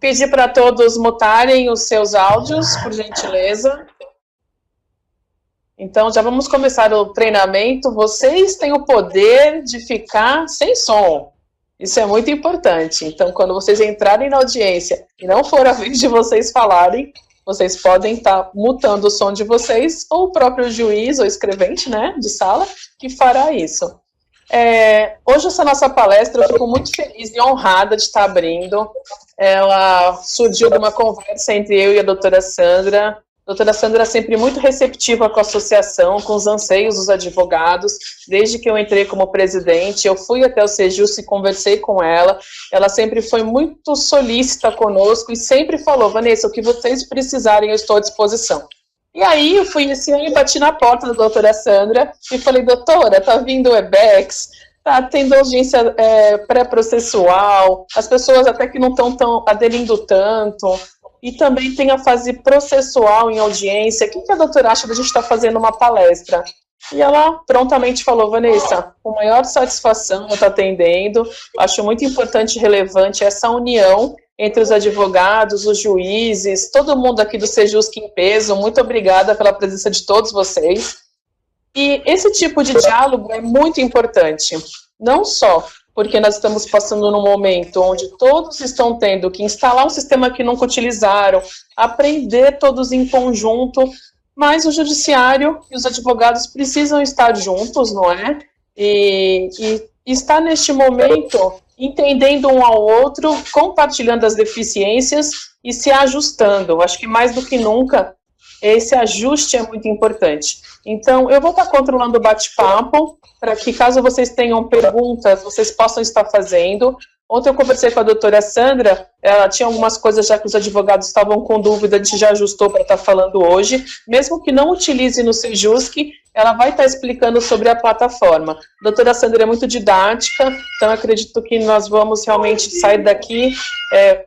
Pedir para todos mutarem os seus áudios, por gentileza. Então, já vamos começar o treinamento. Vocês têm o poder de ficar sem som. Isso é muito importante. Então, quando vocês entrarem na audiência e não for a vez de vocês falarem, vocês podem estar mutando o som de vocês, ou o próprio juiz ou escrevente, né, de sala, que fará isso. Hoje, essa nossa palestra, eu fico muito feliz e honrada de estar abrindo. Ela surgiu de uma conversa entre eu e a doutora Sandra. A doutora Sandra é sempre muito receptiva com a associação, com os anseios dos advogados. Desde que eu entrei como presidente, eu fui até o Sejus e conversei com ela. Ela sempre foi muito solícita conosco e sempre falou: Vanessa, o que vocês precisarem, eu estou à disposição. E aí, eu fui esse ano e bati na porta da doutora Sandra e falei: doutora, tá vindo o EBEX, tá tendo audiência pré-processual, as pessoas até que não estão aderindo tanto, e também tem a fase processual em audiência, o que a doutora acha da gente estar fazendo uma palestra? E ela prontamente falou: Vanessa, com maior satisfação eu estou atendendo, acho muito importante e relevante essa união entre os advogados, os juízes, todo mundo aqui do Sejusc em peso. Muito obrigada pela presença de todos vocês. E esse tipo de diálogo é muito importante, não só porque nós estamos passando num momento onde todos estão tendo que instalar um sistema que nunca utilizaram, aprender todos em conjunto, mas o judiciário e os advogados precisam estar juntos, não é? E estar neste momento entendendo um ao outro, compartilhando as deficiências e se ajustando. Acho que mais do que nunca, esse ajuste é muito importante. Então, eu vou estar controlando o bate-papo, para que, caso vocês tenham perguntas, vocês possam estar fazendo. Ontem eu conversei com a doutora Sandra, ela tinha algumas coisas já que os advogados estavam com dúvida, a gente já ajustou para estar falando hoje. Mesmo que não utilize no Sejusc, ela vai estar explicando sobre a plataforma. A doutora Sandra é muito didática, então eu acredito que nós vamos realmente sair daqui,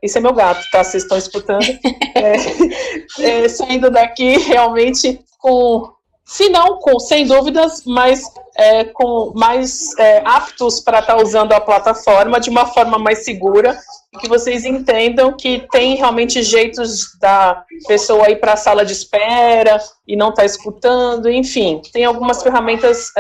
esse é meu gato, tá? Vocês estão escutando? Saindo daqui realmente com, se não com, sem dúvidas, mas com mais aptos para estar usando a plataforma de uma forma mais segura, e que vocês entendam que tem realmente jeitos da pessoa ir para a sala de espera e não estar escutando, enfim, tem algumas ferramentas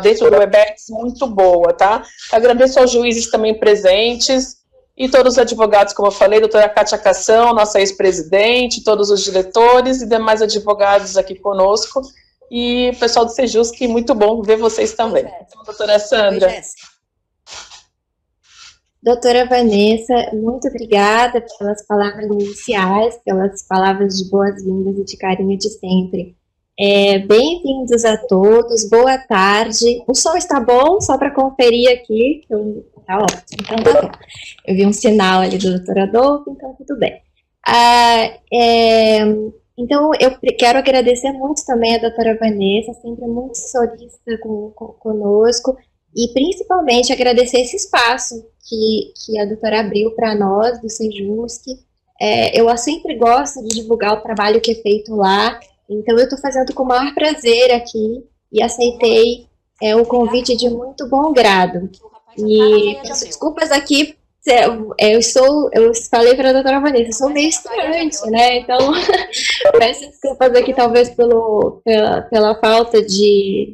dentro do Webex muito boa, tá? Agradeço aos juízes também presentes e todos os advogados, como eu falei, doutora Kátia Cação, nossa ex-presidente, todos os diretores e demais advogados aqui conosco. E o pessoal do Sejusc, muito bom ver vocês também. Então, doutora Sandra. Oi, doutora Vanessa, muito obrigada pelas palavras iniciais, pelas palavras de boas-vindas e de carinho de sempre. Bem-vindos a todos, boa tarde. O som está bom? Só para conferir aqui. Tá ótimo, então tá bom. Eu vi um sinal ali do doutor Adolfo, então tudo bem. Então, eu quero agradecer muito também a doutora Vanessa, sempre muito solícita conosco, e principalmente agradecer esse espaço que a doutora abriu para nós, do Sejusc. Eu sempre gosto de divulgar o trabalho que é feito lá, então eu estou fazendo com o maior prazer aqui, e aceitei o convite de muito bom grado. E peço desculpas aqui. Eu falei para a doutora Vanessa, eu sou meio estranhante, né, então peço desculpas aqui talvez pela falta de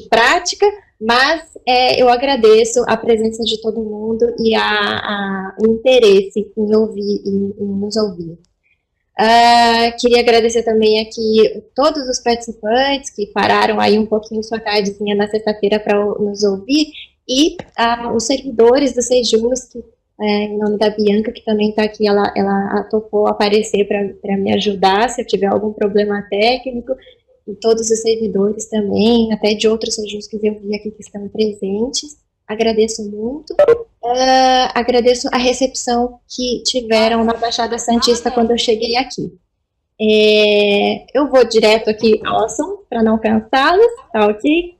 prática, mas eu agradeço a presença de todo mundo e o interesse em ouvir, em nos ouvir. Queria agradecer também aqui todos os participantes que pararam aí um pouquinho sua tardezinha na sexta-feira para nos ouvir, e os servidores do Sejusc, em nome da Bianca, que também está aqui, ela topou aparecer para me ajudar se eu tiver algum problema técnico, e todos os servidores também, até de outros Sejuscs eu vi aqui que estão presentes. Agradeço muito. Agradeço a recepção que tiveram na Baixada Santista quando eu cheguei aqui. Eu vou direto aqui ao assunto, para não cansá-los, tá ok?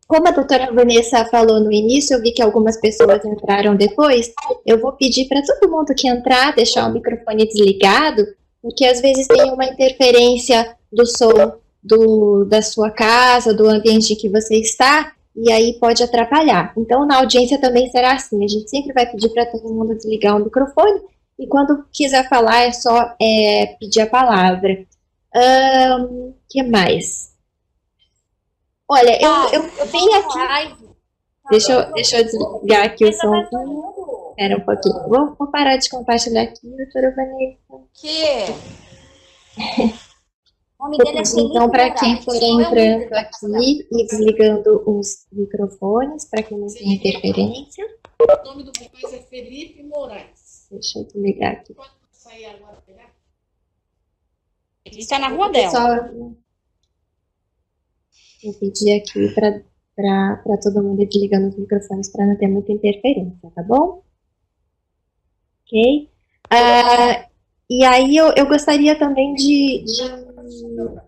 como a doutora Vanessa falou no início, eu vi que algumas pessoas entraram depois, eu vou pedir para todo mundo que entrar, deixar o microfone desligado, porque às vezes tem uma interferência do som da sua casa, do ambiente em que você está, e aí pode atrapalhar. Então, na audiência também será assim, a gente sempre vai pedir para todo mundo desligar o microfone, e quando quiser falar é só pedir a palavra. Que mais? Olha, eu vim aqui. Deixa eu desligar aqui o som. Espera um pouquinho. Vou parar de compartilhar aqui, doutora Vanessa. Vou pedir, então, para quem for entrando aqui e desligando os microfones, para que não tenha interferência. O nome do rapaz é Felipe Moraes. Deixa eu desligar aqui. Pode sair agora pegar? Ele está na rua dela. Só vou pedir aqui para todo mundo ir desligando os microfones para não ter muita interferência, tá bom? Ok? E aí eu gostaria também de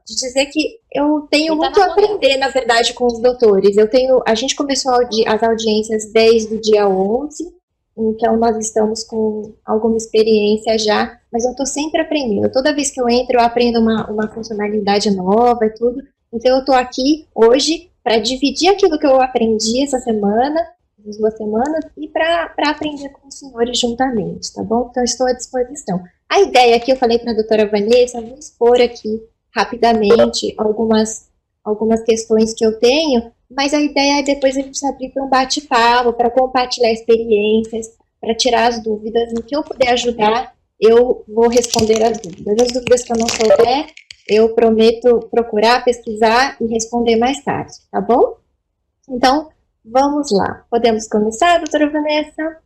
dizer que eu tenho muito a aprender, na verdade, com os doutores. A gente começou as audiências desde o dia 11, então nós estamos com alguma experiência já, mas eu estou sempre aprendendo. Toda vez que eu entro, eu aprendo uma funcionalidade nova e tudo. Então eu estou aqui hoje para dividir aquilo que eu aprendi essa semana, essas 2 semanas, e para aprender com os senhores juntamente, tá bom? Então estou à disposição. A ideia aqui, eu falei para a doutora Vanessa, vou expor aqui rapidamente algumas questões que eu tenho, mas a ideia é depois a gente abrir para um bate-papo, para compartilhar experiências, para tirar as dúvidas. No que eu puder ajudar, eu vou responder as dúvidas. As dúvidas que eu não souber, eu prometo procurar, pesquisar e responder mais tarde, tá bom? Então, vamos lá. Podemos começar, doutora Vanessa?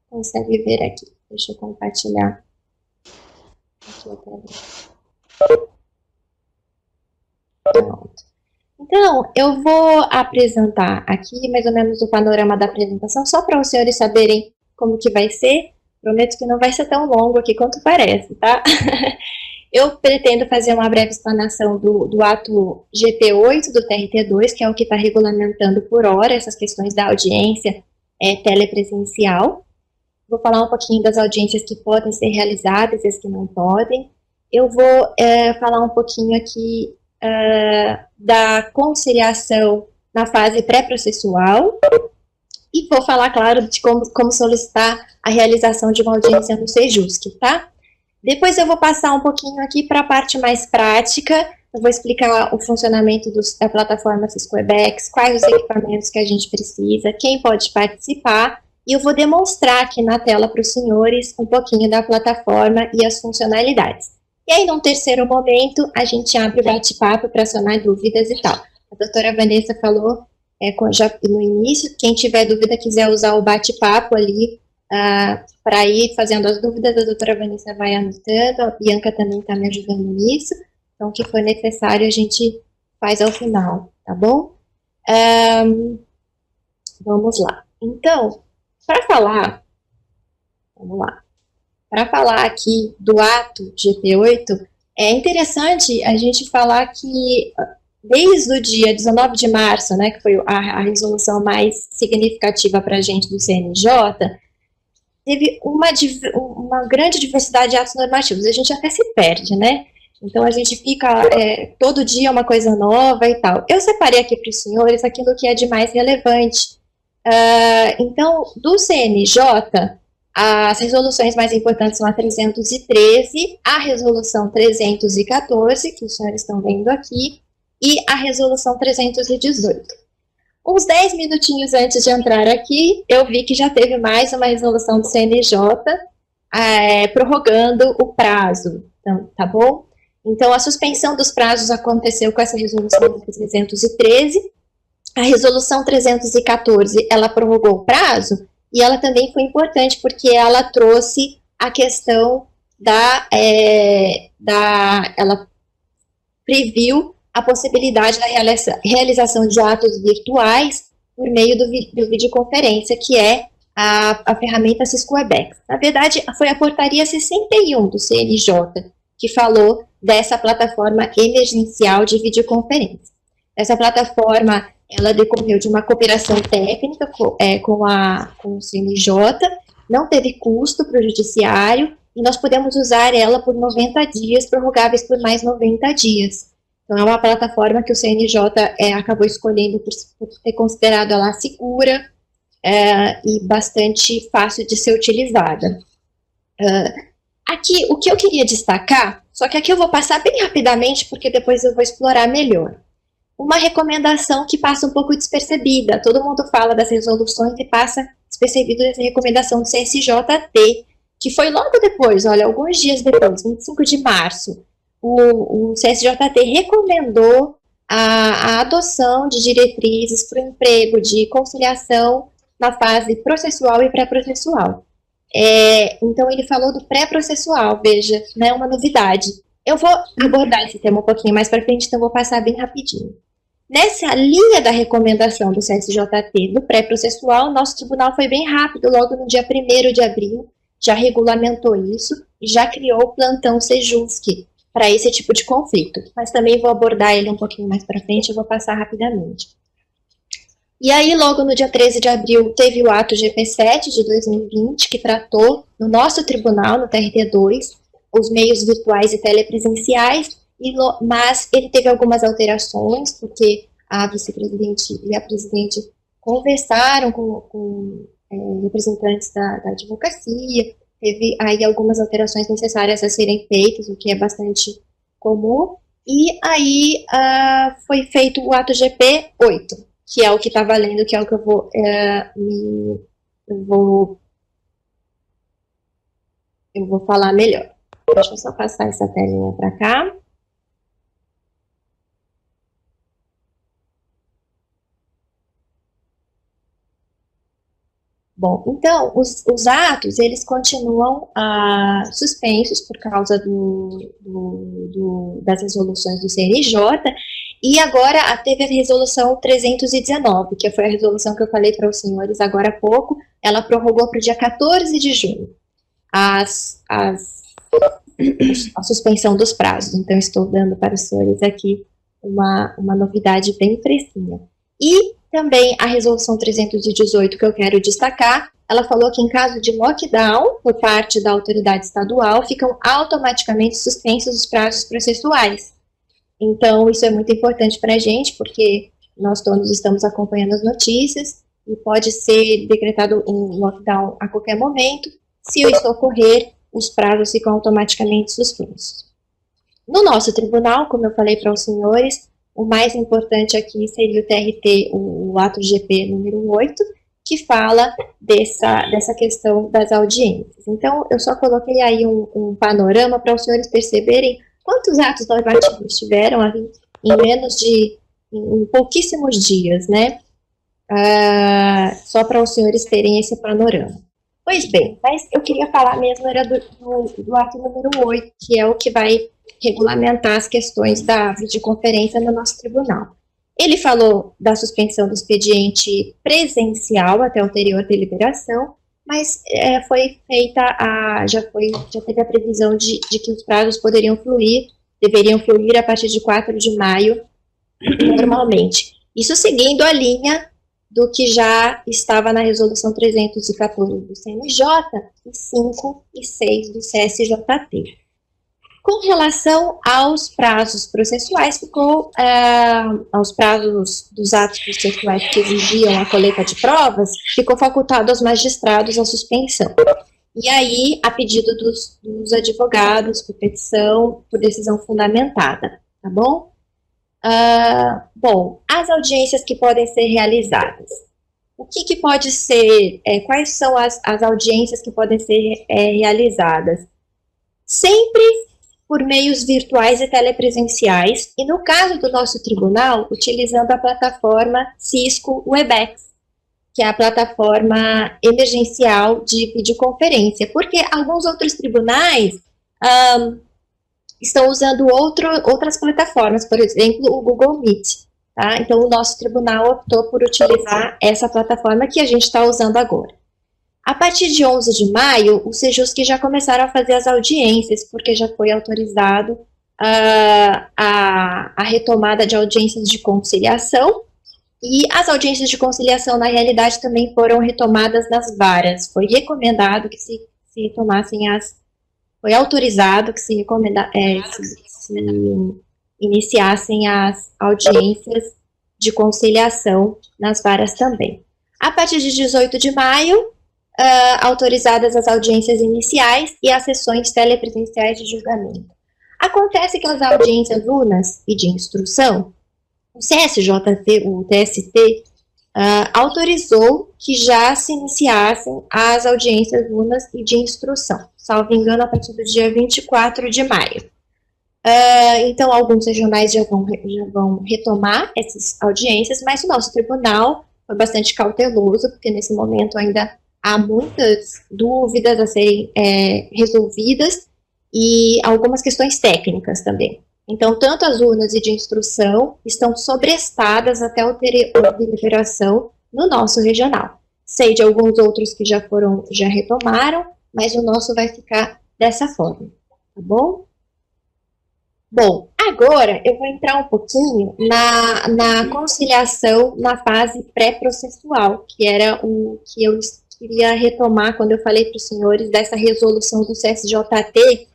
Consegue ver aqui. Deixa eu compartilhar aqui a tela. Pronto. Então, eu vou apresentar aqui mais ou menos o panorama da apresentação, só para os senhores saberem como que vai ser. Prometo que não vai ser tão longo aqui quanto parece, tá? Eu pretendo fazer uma breve explanação do ato GP8 do TRT2, que é o que está regulamentando por hora essas questões da audiência telepresencial. Vou falar um pouquinho das audiências que podem ser realizadas e as que não podem. Eu vou falar um pouquinho aqui da conciliação na fase pré-processual e vou falar, claro, de como solicitar a realização de uma audiência no Sejusc, tá? Depois eu vou passar um pouquinho aqui para a parte mais prática, eu vou explicar o funcionamento da plataforma Cisco Webex, quais os equipamentos que a gente precisa, quem pode participar, e eu vou demonstrar aqui na tela para os senhores um pouquinho da plataforma e as funcionalidades. E aí, num terceiro momento, a gente abre o bate-papo para sanar dúvidas e tal. A doutora Vanessa falou já no início, quem tiver dúvida, quiser usar o bate-papo ali para ir fazendo as dúvidas, a doutora Vanessa vai anotando, a Bianca também está me ajudando nisso, então o que for necessário a gente faz ao final, tá bom? Vamos lá. Então, para falar aqui do ato GP8, é interessante a gente falar que desde o dia 19 de março, né, que foi a resolução mais significativa para a gente do CNJ, teve uma grande diversidade de atos normativos, a gente até se perde, né? Então a gente fica todo dia uma coisa nova e tal. Eu separei aqui para os senhores aquilo que é de mais relevante. Então, do CNJ, as resoluções mais importantes são a 313, a resolução 314, que os senhores estão vendo aqui, e a resolução 318. Uns 10 minutinhos antes de entrar aqui, eu vi que já teve mais uma resolução do CNJ prorrogando o prazo, então, tá bom? Então, a suspensão dos prazos aconteceu com essa resolução 313, a resolução 314, ela prorrogou o prazo, e ela também foi importante porque ela trouxe a questão ela previu a possibilidade da realização de atos virtuais por meio do videoconferência, que é a ferramenta Cisco Webex. Na verdade, foi a portaria 61 do CNJ que falou dessa plataforma emergencial de videoconferência. Essa plataforma, ela decorreu de uma cooperação técnica com o CNJ, não teve custo para o judiciário, e nós podemos usar ela por 90 dias, prorrogáveis por mais 90 dias. Então, é uma plataforma que o CNJ acabou escolhendo por ter considerado ela segura e bastante fácil de ser utilizada. Aqui, o que eu queria destacar, só que aqui eu vou passar bem rapidamente, porque depois eu vou explorar melhor. Uma recomendação que passa um pouco despercebida. Todo mundo fala das resoluções e passa despercebido essa recomendação do CSJT, que foi logo depois, olha, alguns dias depois, 25 de março, o CSJT recomendou a adoção de diretrizes para o emprego de conciliação na fase processual e pré-processual. Então, ele falou do pré-processual, veja, né, uma novidade. Eu vou abordar esse tema um pouquinho mais para frente, então vou passar bem rapidinho. Nessa linha da recomendação do CSJT do pré-processual, nosso tribunal foi bem rápido, logo no dia 1º de abril, já regulamentou isso e já criou o plantão Sejusc para esse tipo de conflito. Mas também vou abordar ele um pouquinho mais para frente, eu vou passar rapidamente. E aí, logo no dia 13 de abril, teve o ato GP7 de 2020, que tratou no nosso tribunal, no TRT2, os meios virtuais e telepresenciais, mas ele teve algumas alterações, porque a vice-presidente e a presidente conversaram com representantes da advocacia, teve aí algumas alterações necessárias a serem feitas, o que é bastante comum, e aí foi feito o ato GP8, que é o que está valendo, que é o que eu vou falar melhor. Deixa eu só passar essa telinha para cá. Bom, então, os atos, eles continuam suspensos por causa das resoluções do CNJ, e agora teve a resolução 319, que foi a resolução que eu falei para os senhores agora há pouco, ela prorrogou para o dia 14 de junho a suspensão dos prazos. Então, estou dando para os senhores aqui uma novidade bem fresquinha. E também a resolução 318, que eu quero destacar, ela falou que em caso de lockdown por parte da autoridade estadual, ficam automaticamente suspensos os prazos processuais. Então, isso é muito importante para a gente, porque nós todos estamos acompanhando as notícias e pode ser decretado um lockdown a qualquer momento. Se isso ocorrer, os prazos ficam automaticamente suspensos. No nosso tribunal, como eu falei para os senhores, o mais importante aqui seria o TRT, o ato GP número 8, que fala dessa questão das audiências. Então, eu só coloquei aí um panorama para os senhores perceberem quantos atos normativos tiveram em pouquíssimos dias, né? Só para os senhores terem esse panorama. Pois bem, mas eu queria falar mesmo era do ato número 8, que é o que vai regulamentar as questões da videoconferência no nosso tribunal. Ele falou da suspensão do expediente presencial até ulterior deliberação, mas foi feita já teve a previsão de que os prazos deveriam fluir a partir de 4 de maio, normalmente. Isso seguindo a linha do que já estava na resolução 314 do CNJ e 5 e 6 do CSJT. Com relação aos prazos processuais, aos prazos dos atos processuais que exigiam a coleta de provas, ficou facultado aos magistrados a suspensão. E aí, a pedido dos advogados, por petição, por decisão fundamentada, tá bom? Bom, as audiências que podem ser realizadas. O que pode ser, quais são as audiências que podem ser realizadas? Sempre por meios virtuais e telepresenciais, e no caso do nosso tribunal, utilizando a plataforma Cisco Webex, que é a plataforma emergencial de videoconferência, porque alguns outros tribunais estão usando outras plataformas, por exemplo, o Google Meet, tá? Então, o nosso tribunal optou por utilizar essa plataforma que a gente está usando agora. A partir de 11 de maio, os Sejusc já começaram a fazer as audiências, porque já foi autorizado a retomada de audiências de conciliação, E as audiências de conciliação, na realidade, também foram retomadas nas varas. Foi recomendado que se retomassem foi autorizado que se iniciassem as audiências de conciliação nas varas também. A partir de 18 de maio, autorizadas as audiências iniciais e as sessões telepresenciais de julgamento. Acontece que as audiências unas e de instrução, o CSJT, o TST, autorizou que já se iniciassem as audiências unas e de instrução, salvo engano, a partir do dia 24 de maio. Então, alguns regionais já vão retomar essas audiências, mas o nosso tribunal foi bastante cauteloso, porque nesse momento ainda há muitas dúvidas a serem resolvidas e algumas questões técnicas também. Então, tanto as urnas e de instrução estão sobrestadas até a deliberação no nosso regional. Sei de alguns outros que já retomaram, mas o nosso vai ficar dessa forma, tá bom? Bom, agora eu vou entrar um pouquinho na conciliação na fase pré-processual, que era o que eu queria retomar quando eu falei para os senhores dessa resolução do CSJT,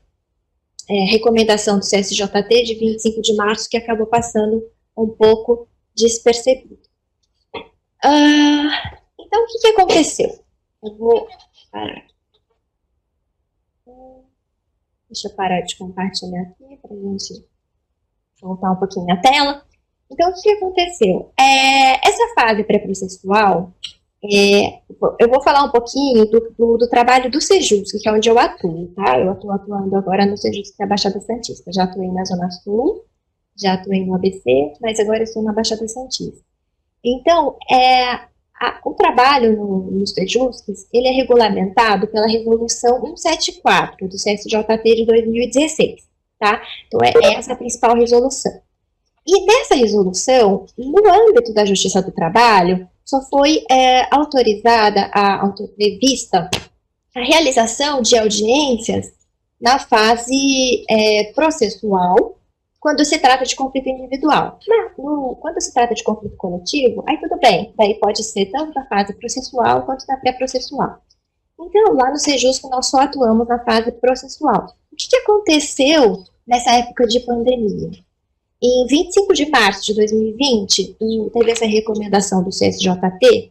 recomendação do CSJT de 25 de março, que acabou passando um pouco despercebido. Então, o que aconteceu? Eu vou parar aqui. Deixa eu parar de compartilhar aqui para a gente voltar um pouquinho a tela. Então, o que aconteceu? Essa fase pré-processual, eu vou falar um pouquinho do trabalho do Sejusc, que é onde eu atuo, tá? Eu estou atuando agora no Sejusc da Baixada Santista. Já atuei na Zona Sul, já atuei no ABC, mas agora estou na Baixada Santista. Então, o trabalho no Sejusc, ele é regulamentado pela Resolução 174 do CSJT de 2016, tá? Então, é essa a principal resolução. E nessa resolução, no âmbito da Justiça do Trabalho, só foi prevista a realização de audiências na fase processual, quando se trata de conflito individual. Quando se trata de conflito coletivo, aí tudo bem, daí pode ser tanto na fase processual quanto na pré-processual. Então, lá no Sejusc, nós só atuamos na fase processual. O que aconteceu nessa época de pandemia? Em 25 de março de 2020, teve essa recomendação do CSJT,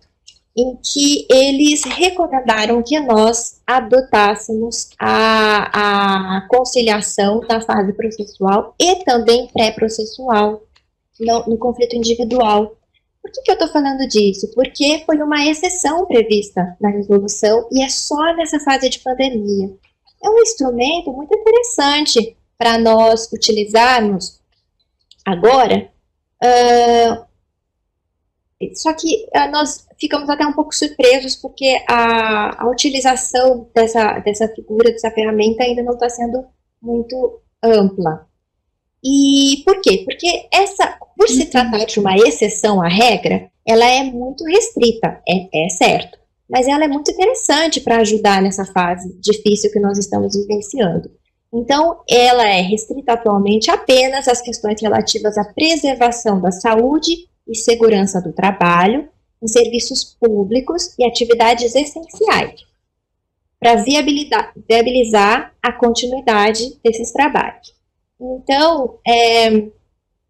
em que eles recomendaram que nós adotássemos a conciliação da fase processual e também pré-processual no conflito individual. Por que eu estou falando disso? Porque foi uma exceção prevista na resolução e é só nessa fase de pandemia. É um instrumento muito interessante para nós utilizarmos agora, só que nós ficamos até um pouco surpresos porque a utilização dessa figura, dessa ferramenta ainda não está sendo muito ampla. E por quê? Porque por se tratar de uma exceção à regra, ela é muito restrita, é certo, mas ela é muito interessante para ajudar nessa fase difícil que nós estamos vivenciando. Então, ela é restrita atualmente apenas às questões relativas à preservação da saúde e segurança do trabalho, em serviços públicos e atividades essenciais, para viabilizar a continuidade desses trabalhos. Então,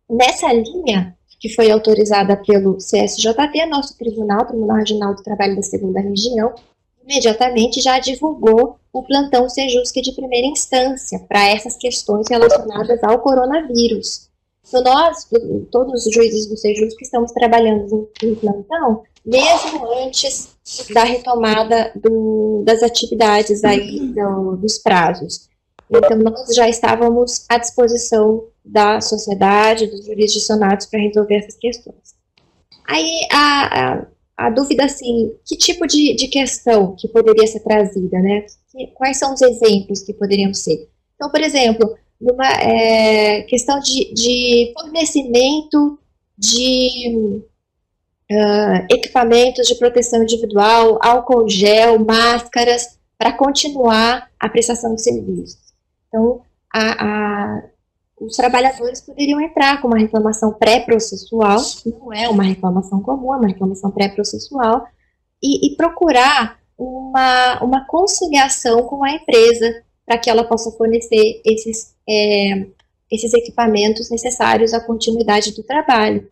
nessa linha que foi autorizada pelo CSJT, nosso Tribunal Regional do Trabalho da 2ª Região, imediatamente já divulgou o plantão Sejusc de primeira instância para essas questões relacionadas ao coronavírus. Então, nós, todos os juízes do Sejusc, estamos trabalhando em plantão, mesmo antes da retomada das atividades aí, dos prazos. Então, nós já estávamos à disposição da sociedade, dos jurisdicionados, para resolver essas questões. Aí, a dúvida, assim, que tipo de questão que poderia ser trazida, né? Quais são os exemplos que poderiam ser? Então, por exemplo, numa questão de fornecimento de equipamentos de proteção individual, álcool gel, máscaras, para continuar a prestação de serviços. Então, os trabalhadores poderiam entrar com uma reclamação pré-processual, não é uma reclamação comum, é uma reclamação pré-processual, e procurar uma conciliação com a empresa para que ela possa fornecer esses equipamentos necessários à continuidade do trabalho.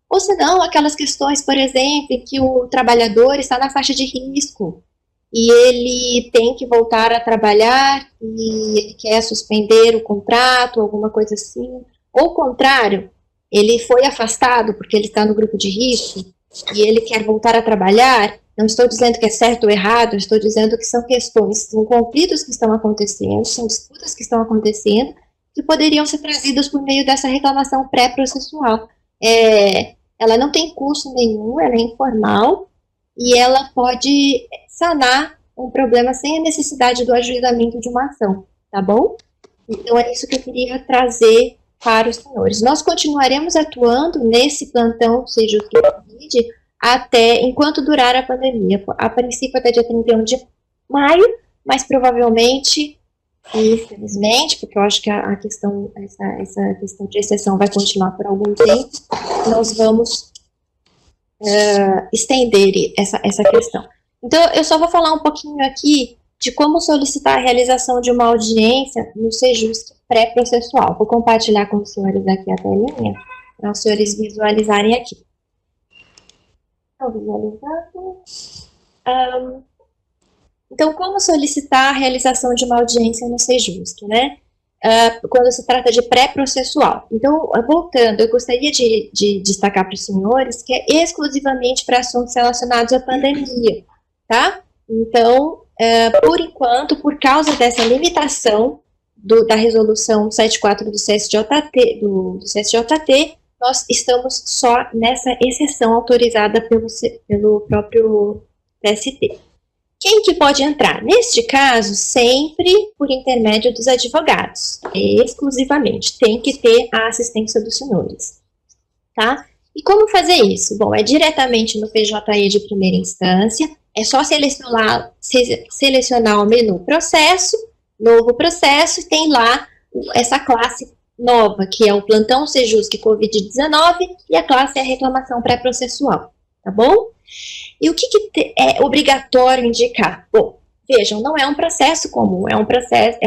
Ou senão, aquelas questões, por exemplo, em que o trabalhador está na faixa de risco e ele tem que voltar a trabalhar e ele quer suspender o contrato, alguma coisa assim. Ou o contrário, ele foi afastado porque ele está no grupo de risco e ele quer voltar a trabalhar. Não estou dizendo que é certo ou errado, estou dizendo que são questões, são conflitos que estão acontecendo, são disputas que estão acontecendo, que poderiam ser trazidas por meio dessa reclamação pré-processual. Ela não tem custo nenhum, ela é informal, e ela pode sanar um problema sem a necessidade do ajuizamento de uma ação, tá bom? Então é isso que eu queria trazer para os senhores. Nós continuaremos atuando nesse plantão Seja o que Covid até enquanto durar a pandemia, a princípio até dia 31 de maio, mas provavelmente, infelizmente, porque eu acho que a questão, essa questão de exceção vai continuar por algum tempo, nós vamos estender essa questão. Então, eu só vou falar um pouquinho aqui de como solicitar a realização de uma audiência no Sejusc pré-processual. Vou compartilhar com os senhores aqui a telinha, para os senhores visualizarem aqui. Estou visualizando. Então, como solicitar a realização de uma audiência no Sejusc, né? Quando se trata de pré-processual. Então, voltando, eu gostaria de destacar para os senhores que é exclusivamente para assuntos relacionados à pandemia, tá? Então, por enquanto, por causa dessa limitação da resolução 74 do CSJT, nós estamos só nessa exceção autorizada pelo próprio TST. Quem que pode entrar? Neste caso, sempre por intermédio dos advogados, exclusivamente. Tem que ter a assistência dos senhores, tá? E como fazer isso? Bom, é diretamente no PJE de primeira instância, é só selecionar o menu processo, novo processo, e tem lá essa classe nova, que é o plantão Sejusc Covid-19, e a classe é a reclamação pré-processual, tá bom? E o que é obrigatório indicar? Bom, vejam, não é um processo comum, é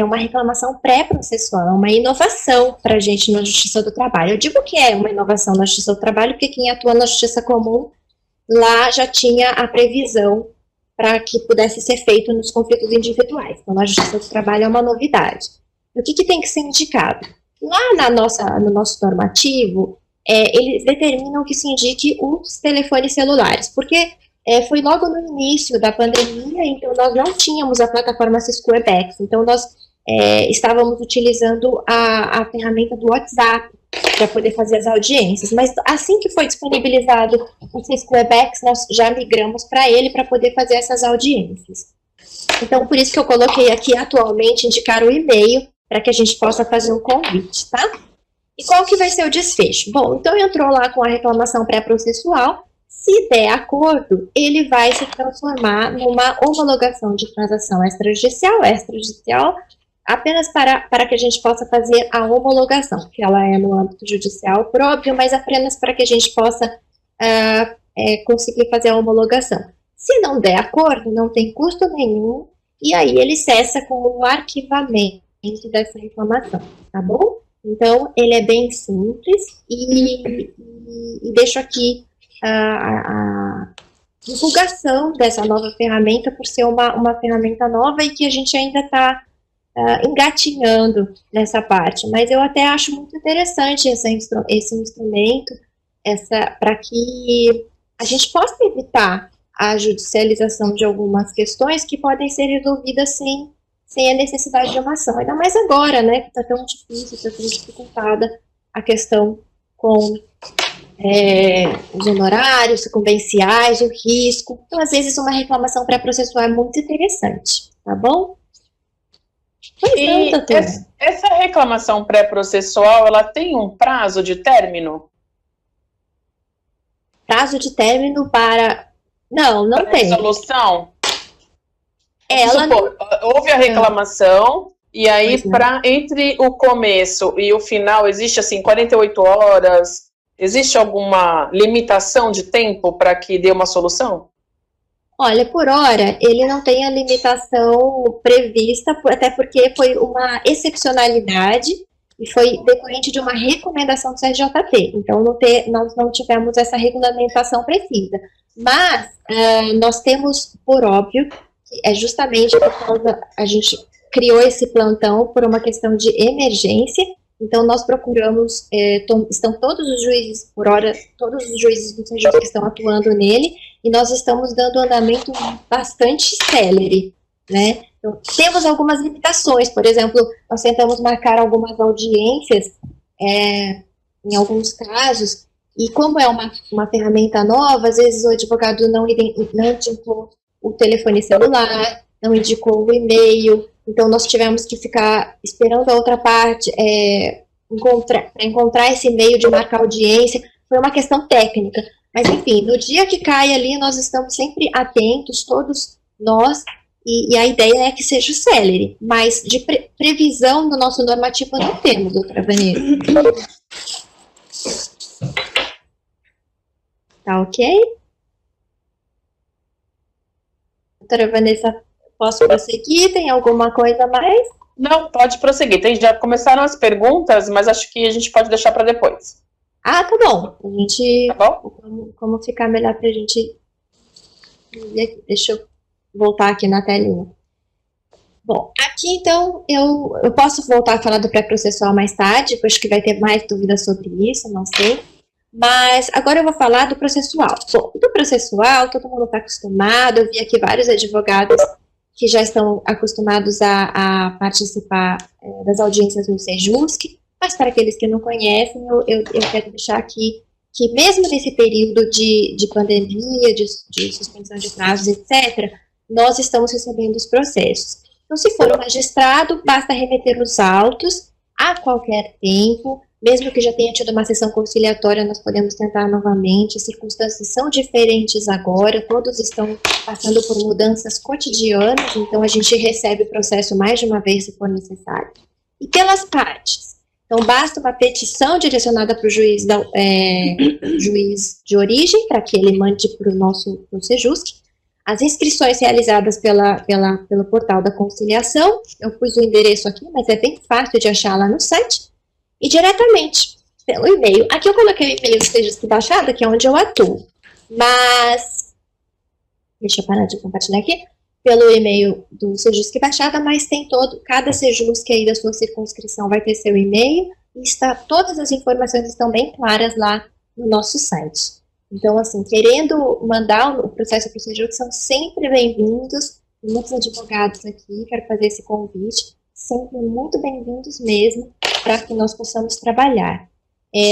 uma reclamação pré-processual, é uma inovação para a gente na Justiça do Trabalho. Eu digo que é uma inovação na Justiça do Trabalho, porque quem atua na Justiça Comum, lá já tinha a previsão para que pudesse ser feito nos conflitos individuais. Então, na Justiça do Trabalho é uma novidade. E o que tem que ser indicado? Lá no nosso normativo, eles determinam que se indique os telefones celulares, porque foi logo no início da pandemia, então nós não tínhamos a plataforma Cisco Webex, então nós estávamos utilizando a ferramenta do WhatsApp para poder fazer as audiências, mas assim que foi disponibilizado o Cisco Webex, nós já migramos para ele para poder fazer essas audiências. Então, por isso que eu coloquei aqui atualmente, indicar o e-mail, para que a gente possa fazer um convite, tá? E qual que vai ser o desfecho? Bom, então entrou lá com a reclamação pré-processual, se der acordo, ele vai se transformar numa homologação de transação extrajudicial, apenas para que a gente possa fazer a homologação, que ela é no âmbito judicial próprio, mas apenas para que a gente possa conseguir fazer a homologação. Se não der acordo, não tem custo nenhum, e aí ele cessa com o arquivamento dessa reclamação, tá bom? Então, ele é bem simples e deixo aqui a divulgação dessa nova ferramenta por ser uma ferramenta nova e que a gente ainda está engatinhando nessa parte. Mas eu até acho muito interessante esse instrumento para que a gente possa evitar a judicialização de algumas questões que podem ser resolvidas sem a necessidade de uma ação. Ainda mais agora, né, que está tão difícil, está tão dificultada a questão com os honorários sucumbenciais, o risco. Então, às vezes, uma reclamação pré-processual é muito interessante, tá bom? Pois não, doutora. Essa reclamação pré-processual, ela tem um prazo de término? Prazo de término para... Não tem. Resolução? Ela houve a reclamação, E aí, entre o começo e o final, existe assim 48 horas? Existe alguma limitação de tempo para que dê uma solução? Olha, por hora, ele não tem a limitação prevista, até porque foi uma excepcionalidade e foi decorrente de uma recomendação do CRJP. Então, nós não tivemos essa regulamentação precisa. Mas, nós temos, por óbvio, que é justamente por causa, a gente criou esse plantão por uma questão de emergência. Então, nós procuramos, estão todos os juízes, por hora, todos os juízes do CJP que estão atuando nele, e nós estamos dando andamento bastante célere, né? Então, temos algumas limitações, por exemplo, nós tentamos marcar algumas audiências, em alguns casos, e como é uma ferramenta nova, às vezes o advogado não indicou o telefone celular, não indicou o e-mail, então nós tivemos que ficar esperando a outra parte para encontrar esse e-mail de marcar audiência. Foi uma questão técnica, mas enfim, no dia que cai ali, nós estamos sempre atentos, todos nós, e a ideia é que seja célere, mas de previsão no nosso normativo não temos, doutora Vanessa. Tá ok? Doutora Vanessa, posso prosseguir? Tem alguma coisa a mais? Não, pode prosseguir. Já começaram as perguntas, mas acho que a gente pode deixar para depois. Ah, tá bom. A gente... Tá bom? Como ficar melhor pra gente... Deixa eu voltar aqui na telinha. Bom, aqui então, eu posso voltar a falar do pré-processual mais tarde, porque acho que vai ter mais dúvidas sobre isso, não sei. Mas agora eu vou falar do processual. Bom, do processual, todo mundo está acostumado, eu vi aqui vários advogados que já estão acostumados a participar das audiências no Sejusc, mas para aqueles que não conhecem, eu quero deixar aqui que mesmo nesse período de pandemia, de suspensão de prazos, etc., nós estamos recebendo os processos. Então, se for um magistrado, basta remeter os autos a qualquer tempo, mesmo que já tenha tido uma sessão conciliatória, nós podemos tentar novamente, as circunstâncias são diferentes agora, todos estão passando por mudanças cotidianas, então a gente recebe o processo mais de uma vez se for necessário. E pelas partes, então basta uma petição direcionada para o juiz, juiz de origem, para que ele mande para o nosso Sejusc, as inscrições realizadas pelo portal da conciliação, eu pus o endereço aqui, mas é bem fácil de achar lá no site, e diretamente pelo e-mail. Aqui eu coloquei o e-mail do Sejusc Baixada, que é onde eu atuo, mas, deixa eu parar de compartilhar aqui, pelo e-mail do Sejusc Baixada, mas tem cada Sejusc aí da sua circunscrição vai ter seu e-mail, e todas as informações estão bem claras lá no nosso site. Então, assim, querendo mandar o processo para o Sejusc, são sempre bem-vindos, muitos advogados aqui, quero fazer esse convite, sempre muito bem-vindos mesmo, para que nós possamos trabalhar.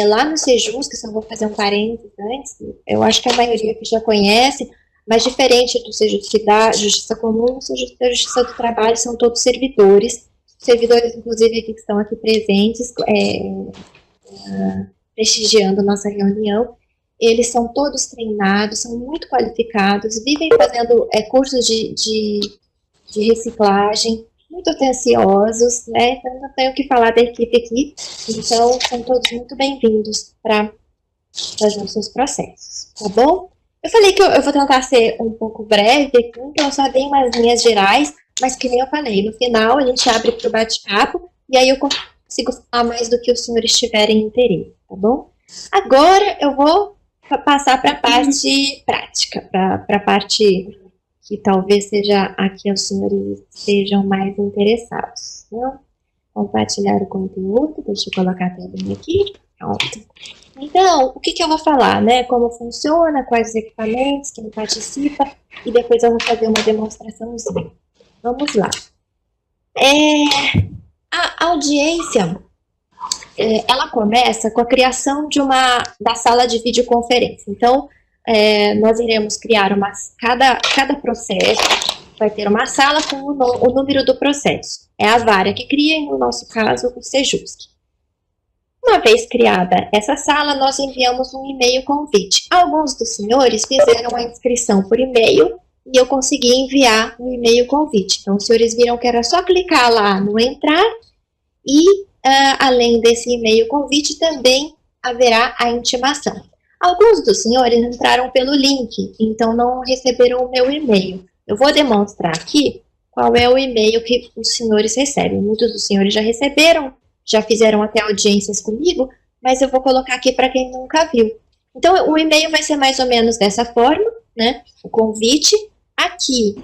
Lá no Sejusc, só vou fazer um parênteses antes, eu acho que a maioria que já conhece, mas diferente do Sejusc da Justiça Comum, o Sejusc da Justiça do Trabalho são todos servidores, inclusive aqui que estão aqui presentes, prestigiando nossa reunião, eles são todos treinados, são muito qualificados, vivem fazendo cursos de reciclagem, muito atenciosos, né? Então, não tenho o que falar da equipe aqui. Então, são todos muito bem-vindos para fazer os seus processos, tá bom? Eu falei que eu vou tentar ser um pouco breve aqui, então só dei umas linhas gerais, mas que nem eu falei, no final a gente abre para o bate-papo, e aí eu consigo falar mais do que os senhores tiverem interesse, tá bom? Agora eu vou passar para a parte prática, para a parte que talvez seja a que os senhores estejam mais interessados. Então, compartilhar o conteúdo, deixa eu colocar a telinha aqui, pronto. Então, o que eu vou falar, né? Como funciona, quais os equipamentos, quem participa, e depois eu vou fazer uma demonstraçãozinha. Vamos lá. A audiência, ela começa com a criação da sala de videoconferência. Então, nós iremos criar cada processo, vai ter uma sala com o número do processo. É a vara que cria, e no nosso caso, o Sejusc. Uma vez criada essa sala, nós enviamos um e-mail convite. Alguns dos senhores fizeram a inscrição por e-mail e eu consegui enviar um e-mail convite. Então, os senhores viram que era só clicar lá no entrar e, além desse e-mail convite, também haverá a intimação. Alguns dos senhores entraram pelo link, então não receberam o meu e-mail. Eu vou demonstrar aqui qual é o e-mail que os senhores recebem. Muitos dos senhores já receberam, já fizeram até audiências comigo, mas eu vou colocar aqui para quem nunca viu. Então, o e-mail vai ser mais ou menos dessa forma, né? O convite. Aqui,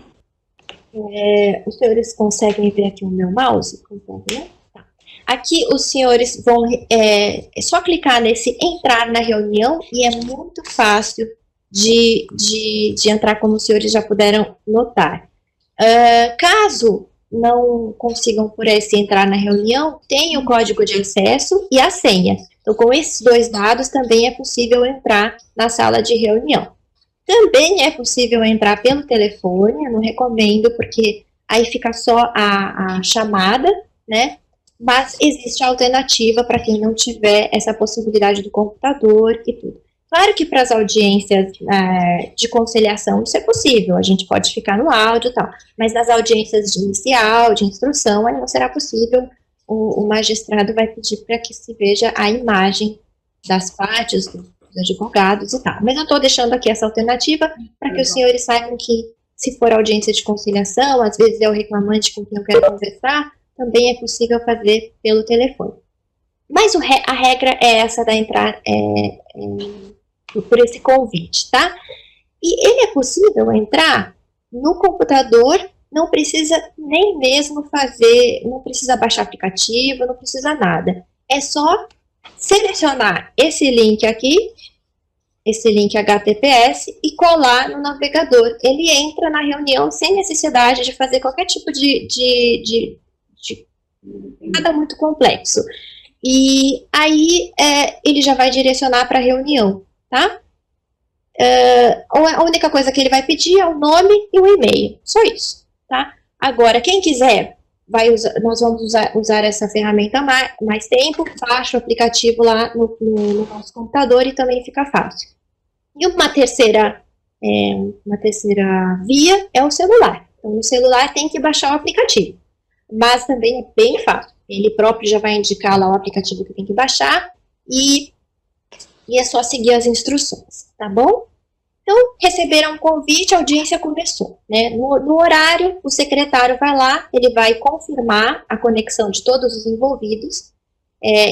os senhores conseguem ver aqui o meu mouse? Consegue, né? Tá. Aqui, os senhores vão, é só clicar nesse entrar na reunião e é muito fácil de entrar, como os senhores já puderam notar. Caso não consigam por esse entrar na reunião, tem o código de acesso e a senha. Então, com esses dois dados, também é possível entrar na sala de reunião. Também é possível entrar pelo telefone, eu não recomendo, porque aí fica só a chamada, né? Mas existe a alternativa para quem não tiver essa possibilidade do computador e tudo. Claro que para as audiências de conciliação isso é possível, a gente pode ficar no áudio e tal, mas nas audiências de inicial, de instrução, aí não será possível. O magistrado vai pedir para que se veja a imagem das partes, dos advogados e tal. Mas eu estou deixando aqui essa alternativa para que os senhores saibam que, se for audiência de conciliação, às vezes é o reclamante com quem eu quero conversar, também é possível fazer pelo telefone. Mas a regra é essa da entrar por esse convite, tá? E ele é possível entrar no computador, não precisa nem mesmo fazer, não precisa baixar aplicativo, não precisa nada. É só selecionar esse link aqui, esse link HTTPS, e colar no navegador. Ele entra na reunião sem necessidade de fazer qualquer tipo de nada muito complexo. E aí ele já vai direcionar para a reunião, tá? A única coisa que ele vai pedir é o nome e o e-mail, só isso, tá? Agora, quem quiser, nós vamos usar essa ferramenta mais tempo, baixa o aplicativo lá no nosso computador e também fica fácil. E uma terceira via é o celular. Então, no celular tem que baixar o aplicativo, mas também é bem fácil. Ele próprio já vai indicar lá o aplicativo que tem que baixar e é só seguir as instruções, tá bom? Então, receberam um convite, a audiência começou, né? No horário, o secretário vai lá, ele vai confirmar a conexão de todos os envolvidos.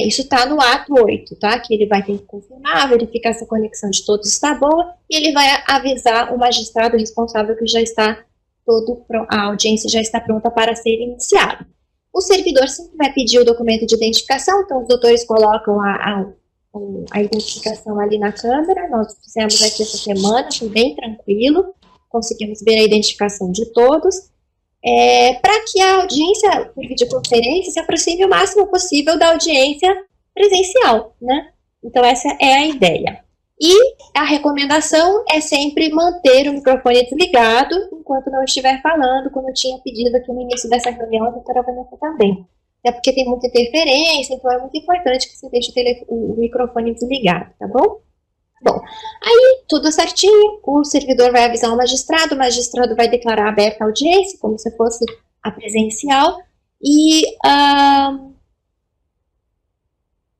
Isso está no ato 8, tá? Que ele vai ter que confirmar, verificar se a conexão de todos está boa, e ele vai avisar o magistrado responsável que já está a audiência já está pronta para ser iniciada. O servidor sempre vai pedir o documento de identificação, então os doutores colocam a identificação ali na câmera. Nós fizemos aqui essa semana, foi bem tranquilo, conseguimos ver a identificação de todos, para que a audiência por videoconferência se aproxime o máximo possível da audiência presencial, né? Então essa é a ideia. E a recomendação é sempre manter o microfone desligado enquanto não estiver falando, como eu tinha pedido aqui no início dessa reunião, a doutora Vanessa também. É porque tem muita interferência, então é muito importante que você deixe o microfone desligado, tá bom? Bom, aí tudo certinho, o servidor vai avisar o magistrado vai declarar aberta a audiência, como se fosse a presencial, e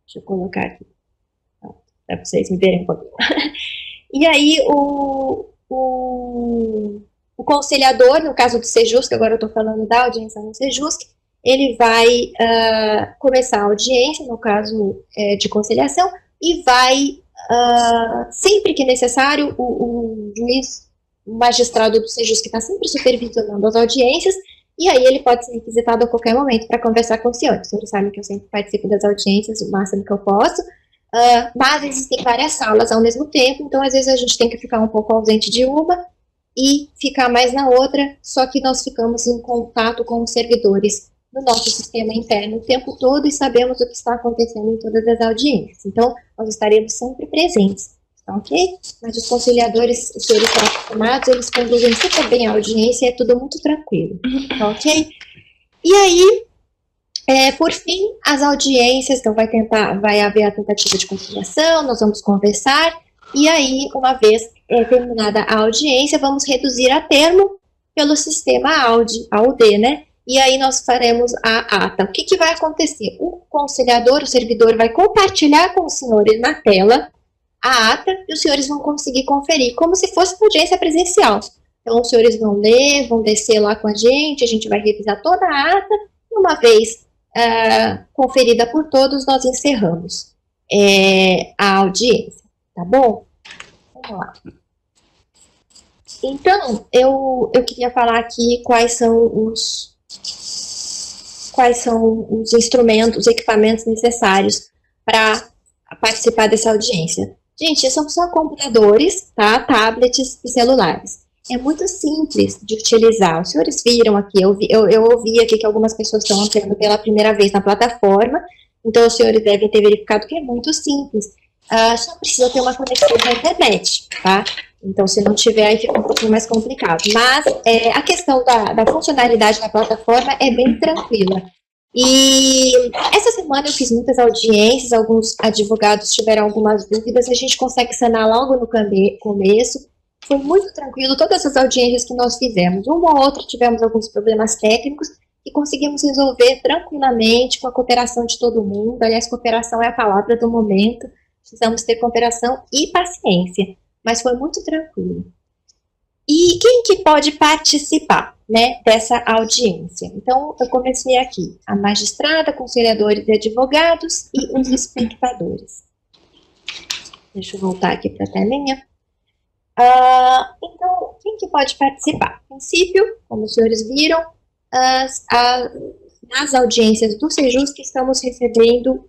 deixa eu colocar aqui, para vocês me verem um pouquinho. E aí o conciliador, no caso do Sejusc, agora eu estou falando da audiência no Sejusc, ele vai começar a audiência, no caso de conciliação, e vai, sempre que necessário, o juiz, o magistrado do Sejusc que está sempre supervisionando as audiências, e aí ele pode ser requisitado a qualquer momento para conversar com os senhores. Vocês sabem que eu sempre participo das audiências o máximo que eu posso, mas existem várias salas ao mesmo tempo, então às vezes a gente tem que ficar um pouco ausente de uma e ficar mais na outra, só que nós ficamos em contato com os servidores no nosso sistema interno o tempo todo e sabemos o que está acontecendo em todas as audiências. Então, nós estaremos sempre presentes, tá ok? Mas os conciliadores, se eles estão acostumados, eles conduzem super bem a audiência e é tudo muito tranquilo, tá ok? E aí, por fim, as audiências, então vai haver a tentativa de conciliação, nós vamos conversar, e aí, uma vez terminada a audiência, vamos reduzir a termo pelo sistema AUD, né? E aí nós faremos a ata. O que vai acontecer? O conciliador, o servidor, vai compartilhar com os senhores na tela a ata e os senhores vão conseguir conferir, como se fosse uma audiência presencial. Então, os senhores vão ler, vão descer lá com a gente vai revisar toda a ata e uma vez conferida por todos, nós encerramos a audiência, tá bom? Vamos lá. Então, eu queria falar aqui quais são os instrumentos, os equipamentos necessários para participar dessa audiência. Gente, são só computadores, tá? Tablets e celulares. É muito simples de utilizar. Os senhores viram aqui, eu ouvi aqui que algumas pessoas estão entrando pela primeira vez na plataforma, então os senhores devem ter verificado que é muito simples. Só precisa ter uma conexão com a internet, tá? Então, se não tiver, aí fica um pouquinho mais complicado. Mas a questão da funcionalidade da plataforma é bem tranquila. E essa semana eu fiz muitas audiências, alguns advogados tiveram algumas dúvidas, a gente consegue sanar logo no começo. Foi muito tranquilo, todas as audiências que nós fizemos. Uma ou outra tivemos alguns problemas técnicos e conseguimos resolver tranquilamente com a cooperação de todo mundo. Aliás, cooperação é a palavra do momento. Precisamos ter cooperação e paciência, mas foi muito tranquilo. E quem que pode participar, né, dessa audiência? Então, eu comecei aqui, a magistrada, conciliadores e advogados e os espectadores. Deixa eu voltar aqui para a telinha. Então, quem que pode participar? A princípio, como os senhores viram, nas audiências do Sejus que estamos recebendo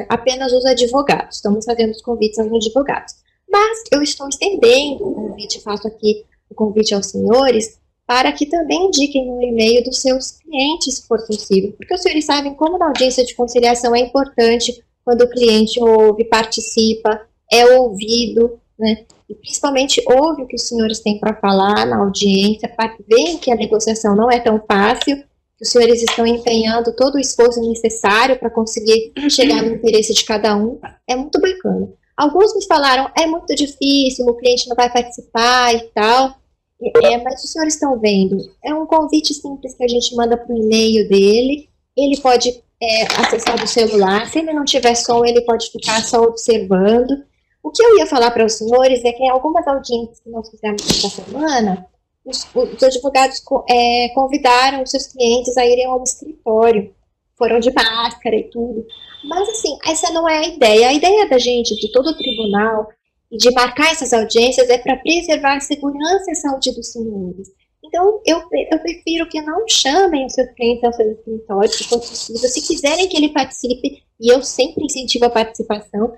apenas os advogados, estamos fazendo os convites aos advogados. Mas eu estou estendendo o convite, faço aqui o convite aos senhores, para que também indiquem no e-mail dos seus clientes, se for possível, porque os senhores sabem como na audiência de conciliação é importante quando o cliente ouve, participa, é ouvido, né? E principalmente ouve o que os senhores têm para falar na audiência, veem que a negociação não é tão fácil, que os senhores estão empenhando todo o esforço necessário para conseguir chegar no interesse de cada um, é muito bacana. Alguns me falaram, é muito difícil, o cliente não vai participar e tal, mas os senhores estão vendo, é um convite simples que a gente manda para o e-mail dele, ele pode acessar do celular, se ele não tiver som, ele pode ficar só observando. O que eu ia falar para os senhores é que em algumas audiências que nós fizemos esta semana, os advogados convidaram os seus clientes a irem ao escritório, foram de máscara e tudo. Mas, assim, essa não é a ideia. A ideia da gente, de todo o tribunal, e de marcar essas audiências é para preservar a segurança e a saúde dos senhores. Então, eu prefiro que não chamem os seus clientes aos seus escritórios, se for possível. Se quiserem que ele participe, e eu sempre incentivo a participação,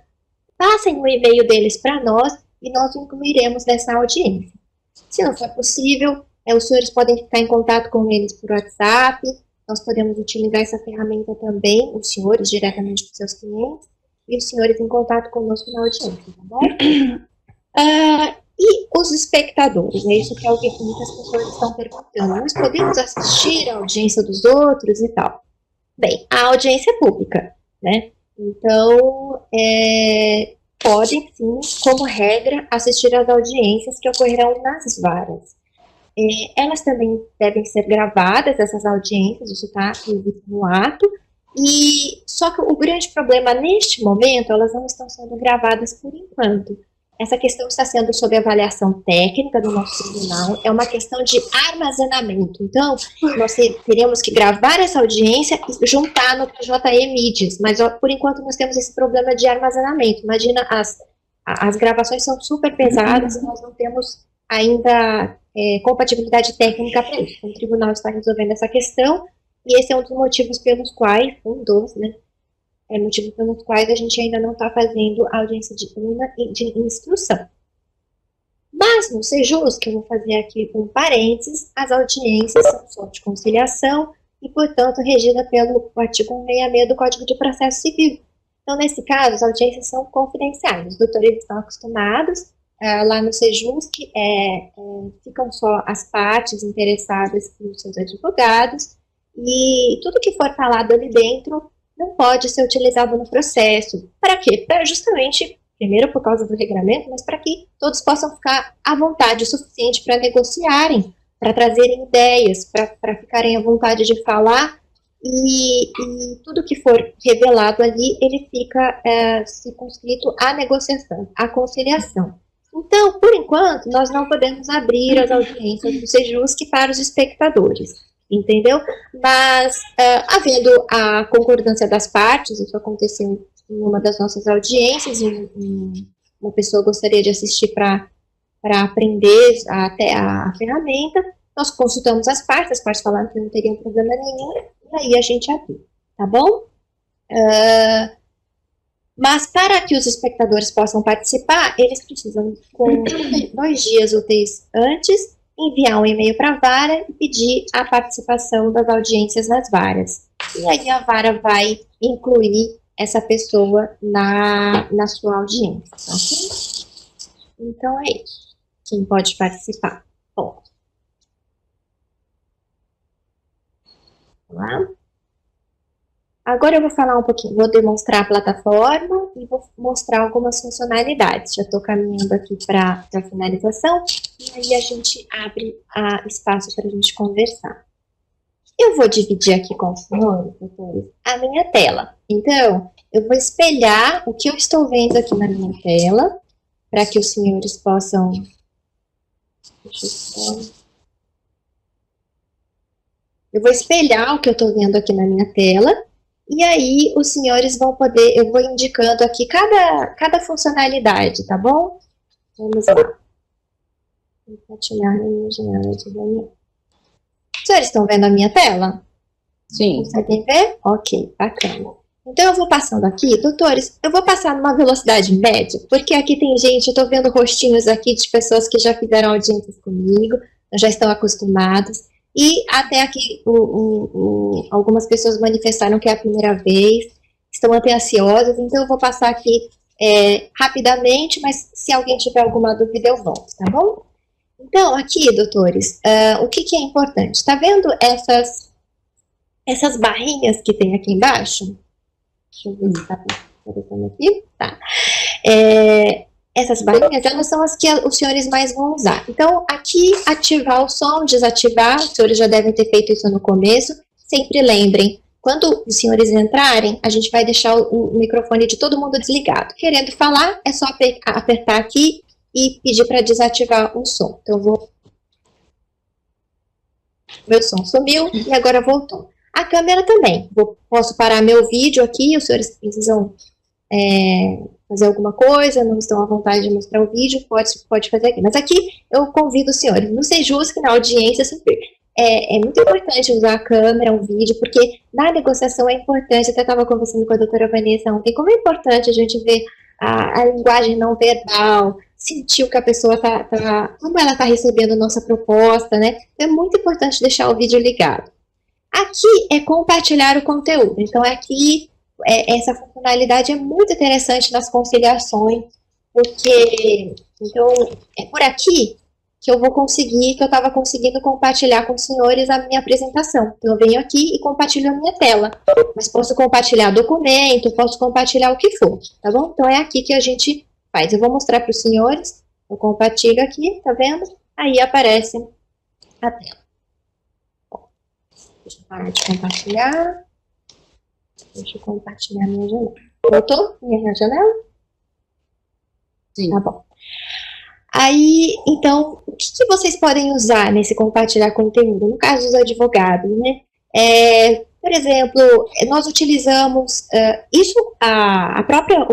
passem o e-mail deles para nós e nós incluiremos nessa audiência. Se não for possível, os senhores podem ficar em contato com eles por WhatsApp, nós podemos utilizar essa ferramenta também, os senhores diretamente com seus clientes, e os senhores em contato conosco na audiência, tá bom? E os espectadores, é isso que muitas pessoas estão perguntando, nós podemos assistir a audiência dos outros e tal? Bem, a audiência é pública, né? Então, podem sim, como regra, assistir às audiências que ocorrerão nas varas. Elas também devem ser gravadas, essas audiências, isso está previsto no ato, e só que o grande problema neste momento, elas não estão sendo gravadas por enquanto. Essa questão está sendo sob avaliação técnica do nosso tribunal, é uma questão de armazenamento. Então, nós teremos que gravar essa audiência e juntar no PJE Mídias, mas por enquanto nós temos esse problema de armazenamento. Imagina, as gravações são super pesadas e nós não temos ainda compatibilidade técnica para isso. Então, o tribunal está resolvendo essa questão e esse é um dos motivos pelos quais, motivo pelos quais a gente ainda não está fazendo a audiência de urna e de instrução. Mas no Sejus, que eu vou fazer aqui um parênteses, as audiências são só de conciliação e, portanto, regida pelo artigo 166 do Código de Processo Civil. Então, nesse caso, as audiências são confidenciais. Os doutores estão acostumados lá no Sejus, que ficam só as partes interessadas e os seus advogados, e tudo que for falado ali dentro não pode ser utilizado no processo. Para quê? Para justamente primeiro por causa do regramento, mas para que todos possam ficar à vontade o suficiente para negociarem, para trazerem ideias, para ficarem à vontade de falar, e tudo que for revelado ali, ele fica circunscrito à negociação, à conciliação. Então, por enquanto, nós não podemos abrir as audiências do Sejusc para os espectadores, entendeu? Mas, havendo a concordância das partes, isso aconteceu em uma das nossas audiências, uma pessoa gostaria de assistir para aprender até a ferramenta, nós consultamos as partes falaram que não teriam problema nenhum, e aí a gente abriu, tá bom? Mas para que os espectadores possam participar, eles precisam, com 2 dias úteis antes, enviar um e-mail para a vara e pedir a participação das audiências nas varas. E aí a vara vai incluir essa pessoa na sua audiência, ok? Então é isso. Quem pode participar? Bom. Vamos lá. Agora eu vou falar um pouquinho, vou demonstrar a plataforma e vou mostrar algumas funcionalidades. Já estou caminhando aqui para a finalização, e aí a gente abre espaço para a gente conversar. Eu vou dividir aqui com os senhores a minha tela. Então, eu vou espelhar o que eu estou vendo aqui na minha tela, para que os senhores possam... Eu vou espelhar o que eu estou vendo aqui na minha tela, e aí os senhores vão poder, eu vou indicando aqui cada funcionalidade, tá bom? Vamos lá. Vou compartilhar na minha janela de reunião. Os senhores estão vendo a minha tela? Sim. Conseguem ver? Ok, bacana. Então eu vou passando aqui, doutores, eu vou passar numa velocidade média, porque aqui tem gente, eu estou vendo rostinhos aqui de pessoas que já fizeram audiências comigo, já estão acostumados. E até aqui, algumas pessoas manifestaram que é a primeira vez, estão até ansiosas, então eu vou passar aqui rapidamente, mas se alguém tiver alguma dúvida eu volto, tá bom? Então, aqui, doutores, o que é importante? Tá vendo essas barrinhas que tem aqui embaixo? Deixa eu ver se tá aparecendo aqui. Tá. Essas barrinhas, elas são as que os senhores mais vão usar. Então, aqui, ativar o som, desativar, os senhores já devem ter feito isso no começo. Sempre lembrem, quando os senhores entrarem, a gente vai deixar o microfone de todo mundo desligado. Querendo falar, é só apertar aqui e pedir para desativar o som. Então, meu som sumiu e agora voltou. A câmera também. Posso parar meu vídeo aqui, os senhores precisam... fazer alguma coisa, não estão à vontade de mostrar o vídeo, pode fazer aqui. Mas aqui eu convido os senhores, no Sejusc, na audiência, sempre é muito importante usar a câmera, o vídeo, porque na negociação é importante, até estava conversando com a doutora Vanessa ontem, como é importante a gente ver a linguagem não verbal, sentir o que a pessoa como ela está recebendo a nossa proposta, né? Então é muito importante deixar o vídeo ligado. Aqui é compartilhar o conteúdo, então aqui... essa funcionalidade é muito interessante nas conciliações, porque, então, é por aqui que eu estava conseguindo compartilhar com os senhores a minha apresentação. Então, eu venho aqui e compartilho a minha tela, mas posso compartilhar documento, posso compartilhar o que for, tá bom? Então, é aqui que a gente faz. Eu vou mostrar para os senhores, eu compartilho aqui, tá vendo? Aí aparece a tela. Bom, deixa eu parar de compartilhar. Deixa eu compartilhar minha janela. Voltou minha janela? Sim. Tá bom. Aí, então, o que vocês podem usar nesse compartilhar conteúdo? No caso dos advogados, né? Por exemplo, nós utilizamos o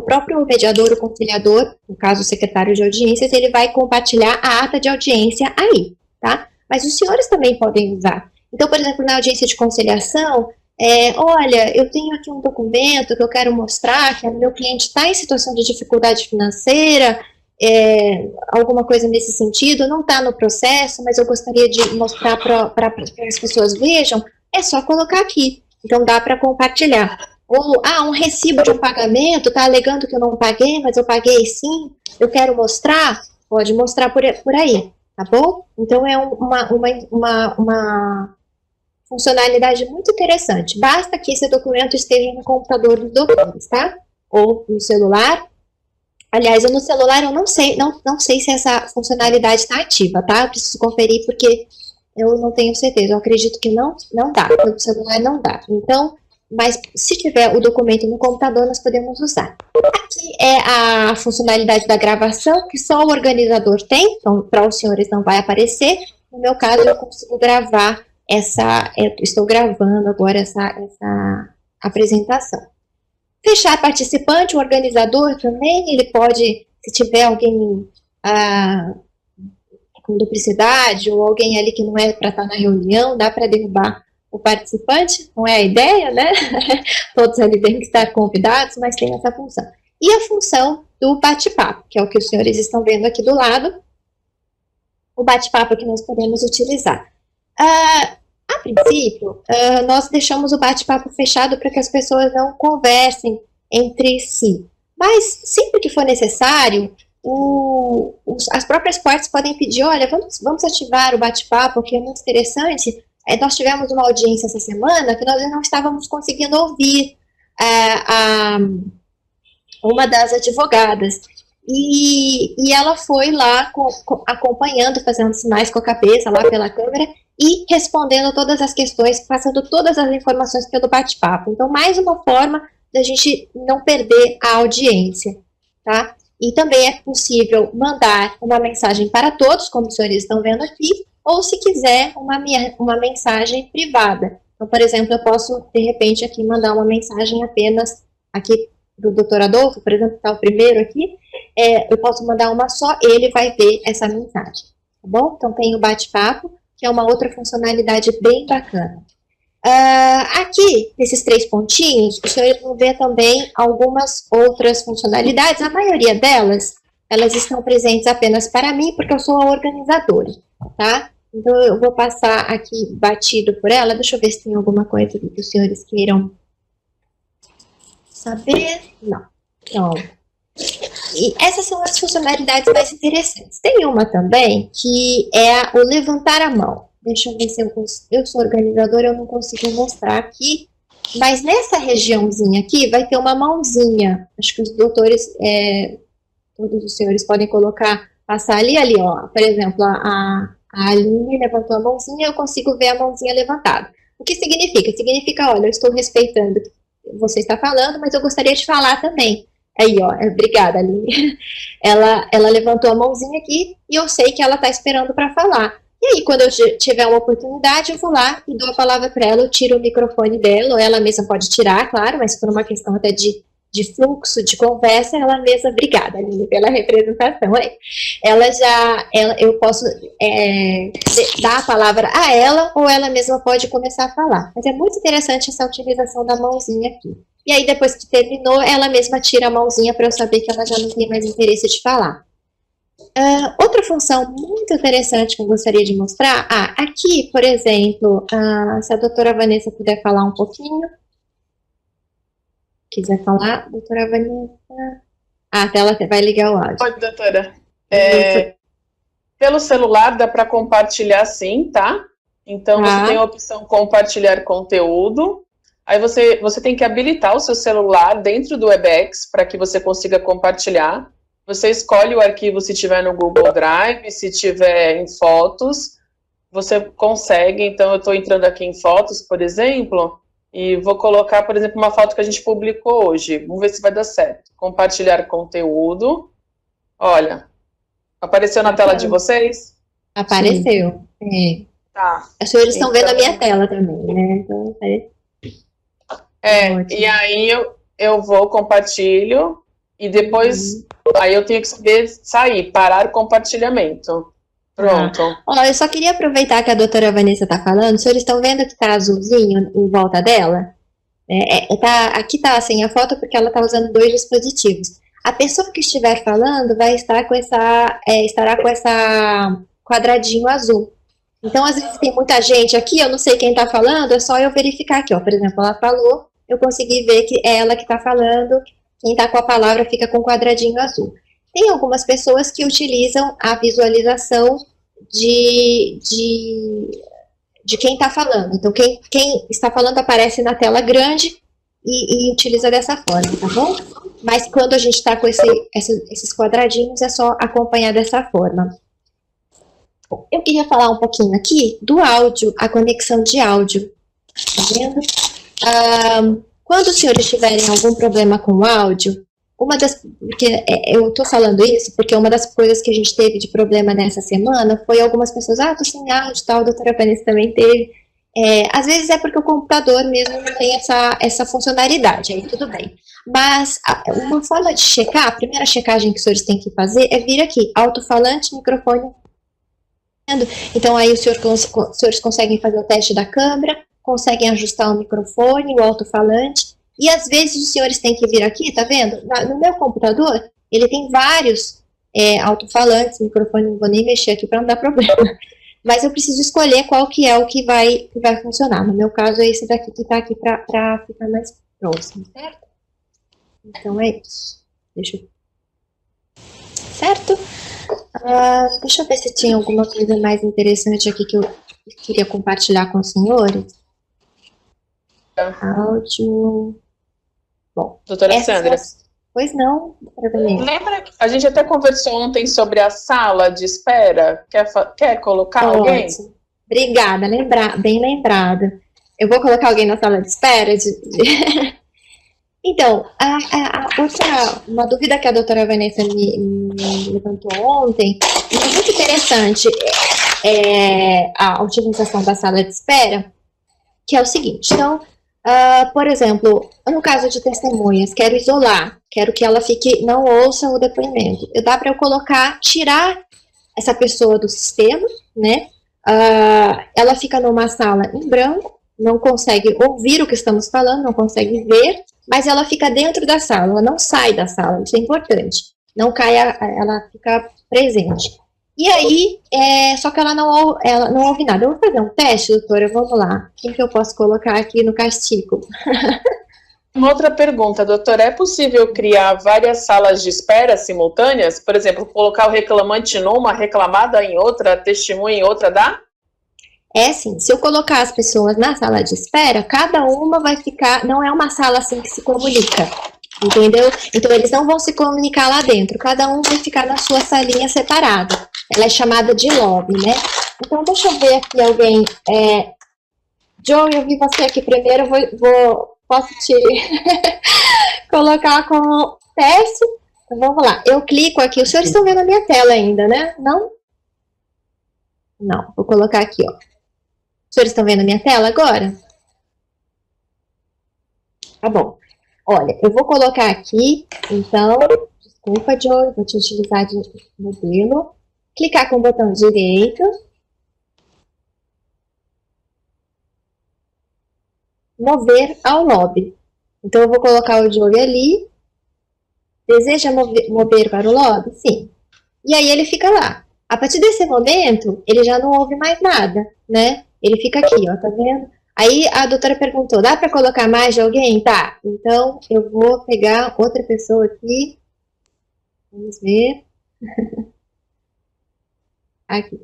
próprio mediador, o conciliador, no caso o secretário de audiências, ele vai compartilhar a ata de audiência aí, tá? Mas os senhores também podem usar. Então, por exemplo, na audiência de conciliação, olha, eu tenho aqui um documento que eu quero mostrar que o meu cliente está em situação de dificuldade financeira, alguma coisa nesse sentido, não está no processo, mas eu gostaria de mostrar para as pessoas vejam, é só colocar aqui. Então, dá para compartilhar. Ou, um recibo de um pagamento, está alegando que eu não paguei, mas eu paguei sim, eu quero mostrar, pode mostrar por aí, tá bom? Então, é uma funcionalidade muito interessante. Basta que esse documento esteja no computador dos doutores, tá? Ou no celular, Aliás, eu no celular eu não sei se essa funcionalidade está ativa, tá? Eu preciso conferir porque eu não tenho certeza. Eu acredito que não dá. No celular não dá. Então, mas se tiver o documento no computador, nós podemos usar. Aqui é a funcionalidade da gravação, que só o organizador tem. Então, para os senhores não vai aparecer. No meu caso, eu consigo gravar estou gravando agora essa apresentação. Fechar participante, o organizador também, ele pode, se tiver alguém com duplicidade, ou alguém ali que não é para estar na reunião, dá para derrubar o participante, não é a ideia, né? Todos ali têm que estar convidados, mas tem essa função. E a função do bate-papo, que é o que os senhores estão vendo aqui do lado, o bate-papo que nós podemos utilizar. A princípio, nós deixamos o bate-papo fechado para que as pessoas não conversem entre si. Mas, sempre que for necessário, as próprias partes podem pedir, olha, vamos ativar o bate-papo, que é muito interessante. Nós tivemos uma audiência essa semana que nós não estávamos conseguindo ouvir uma das advogadas. E ela foi lá acompanhando, fazendo sinais com a cabeça lá pela câmera e respondendo todas as questões, passando todas as informações pelo bate-papo. Então, mais uma forma da gente não perder a audiência, tá? E também é possível mandar uma mensagem para todos, como os senhores estão vendo aqui, ou se quiser uma mensagem privada. Então, por exemplo, eu posso, de repente, aqui mandar uma mensagem apenas aqui do Dr. Adolfo, por exemplo, que está o primeiro aqui, eu posso mandar uma só, ele vai ver essa mensagem, tá bom? Então, tem o bate-papo, que é uma outra funcionalidade bem bacana. Aqui, nesses 3 pontinhos, os senhores vão ver também algumas outras funcionalidades. A maioria delas, elas estão presentes apenas para mim, porque eu sou a organizadora, tá? Então, eu vou passar aqui batido por ela. Deixa eu ver se tem alguma coisa que os senhores queiram saber. Não. Então, e essas são as funcionalidades mais interessantes. Tem uma também que é o levantar a mão. Deixa eu ver se eu sou organizadora, eu não consigo mostrar aqui. Mas nessa regiãozinha aqui vai ter uma mãozinha. Acho que os doutores, todos os senhores podem passar ali, ó. Por exemplo, a Aline levantou a mãozinha, eu consigo ver a mãozinha levantada. O que significa? Significa, olha, eu estou respeitando o que você está falando, mas eu gostaria de falar também. Aí, ó, obrigada, Aline. Ela levantou a mãozinha aqui e eu sei que ela está esperando para falar. E aí, quando eu tiver uma oportunidade, eu vou lá e dou a palavra para ela, eu tiro o microfone dela, ou ela mesma pode tirar, claro, mas por uma questão até de fluxo de conversa, ela mesma, obrigada, Aline, pela representação. Eu posso dar a palavra a ela, ou ela mesma pode começar a falar. Mas é muito interessante essa utilização da mãozinha aqui. E aí, depois que terminou, ela mesma tira a mãozinha para eu saber que ela já não tem mais interesse de falar. Outra função muito interessante que eu gostaria de mostrar, aqui, por exemplo, se a doutora Vanessa puder falar um pouquinho. Quiser falar, doutora Vanessa? A tela vai ligar o áudio. Pode, doutora. Pelo celular dá para compartilhar sim, tá? Então, você tem a opção compartilhar conteúdo. Aí você tem que habilitar o seu celular dentro do Webex para que você consiga compartilhar. Você escolhe o arquivo se tiver no Google Drive, se tiver em fotos, você consegue. Então, eu estou entrando aqui em fotos, por exemplo, e vou colocar, por exemplo, uma foto que a gente publicou hoje. Vamos ver se vai dar certo. Compartilhar conteúdo. Olha, apareceu na tela de vocês? Apareceu. Tá. Os senhores estão vendo a minha tela também, né? Então, e aí eu vou, compartilho, e depois, aí eu tenho que sair, parar o compartilhamento. Pronto. Eu só queria aproveitar que a doutora Vanessa está falando. Os senhores estão vendo que está azulzinho em volta dela? Aqui está sem a foto porque ela está usando 2 dispositivos. A pessoa que estiver falando vai estar estará com essa quadradinho azul. Então, às vezes tem muita gente aqui, eu não sei quem está falando, é só eu verificar aqui, ó. Por exemplo, ela falou, eu consegui ver que é ela que está falando, quem está com a palavra fica com o quadradinho azul. Tem algumas pessoas que utilizam a visualização de quem está falando. Então, quem está falando aparece na tela grande e utiliza dessa forma, tá bom? mas quando a gente está com esses quadradinhos, é só acompanhar dessa forma. Bom, eu queria falar um pouquinho aqui do áudio, a conexão de áudio. Tá vendo? Quando os senhores tiverem algum problema com o áudio, porque eu tô falando isso porque uma das coisas que a gente teve de problema nessa semana foi algumas pessoas, tô sem áudio e tal, a doutora Vanessa também teve. Às vezes é porque o computador mesmo não tem essa funcionalidade, aí tudo bem. Mas uma forma de checar, a primeira checagem que os senhores têm que fazer é vir aqui, alto-falante, microfone. Então aí os senhores conseguem fazer o teste da câmera, conseguem ajustar o microfone, o alto-falante, e às vezes os senhores têm que vir aqui, tá vendo? No meu computador, ele tem vários alto-falantes, microfone, não vou nem mexer aqui para não dar problema. Mas eu preciso escolher qual que é o que vai funcionar. No meu caso, é esse daqui que está aqui para ficar mais próximo, certo? Então, é isso. Certo? Deixa eu ver se tinha alguma coisa mais interessante aqui que eu queria compartilhar com os senhores. Áudio. Bom, doutora Sandra. Pois não, lembra que a gente até conversou ontem sobre a sala de espera? Quer colocar alguém? Obrigada, bem lembrada. Eu vou colocar alguém na sala de espera? Então, uma dúvida que a doutora Vanessa me levantou ontem, e é muito interessante a utilização da sala de espera, que é o seguinte, então, por exemplo, no caso de testemunhas, quero isolar, quero que ela não ouça o depoimento. Dá para eu tirar essa pessoa do sistema, né? Ela fica numa sala em branco, não consegue ouvir o que estamos falando, não consegue ver, mas ela fica dentro da sala, ela não sai da sala, isso é importante. Não cai, ela fica presente. E aí, só que ela não ouve nada. Eu vou fazer um teste, doutora, vamos lá. Quem que eu posso colocar aqui no castigo? Uma outra pergunta, doutora, é possível criar várias salas de espera simultâneas? Por exemplo, colocar o reclamante numa, a reclamada em outra, a testemunha em outra, dá? Sim, se eu colocar as pessoas na sala de espera, cada uma vai ficar, não é uma sala assim que se comunica, entendeu? Então eles não vão se comunicar lá dentro, cada um vai ficar na sua salinha separada. Ela é chamada de lobby, né? Então deixa eu ver aqui alguém, Joe, eu vi você aqui primeiro, posso te colocar como teste? Então vamos lá, eu clico aqui, os senhores estão vendo a minha tela ainda, né? Não? Não, vou colocar aqui, ó. Os senhores estão vendo a minha tela agora? Tá bom. Olha, eu vou colocar aqui, então, desculpa, Joe, vou te utilizar de modelo. Clicar com o botão direito. Mover ao lobby. Então, eu vou colocar o Joe ali. Deseja mover para o lobby? Sim. E aí ele fica lá. A partir desse momento, ele já não ouve mais nada, né? Ele fica aqui, ó, tá vendo? Aí a doutora perguntou, dá para colocar mais de alguém? Tá, então eu vou pegar outra pessoa aqui. Vamos ver. Aqui.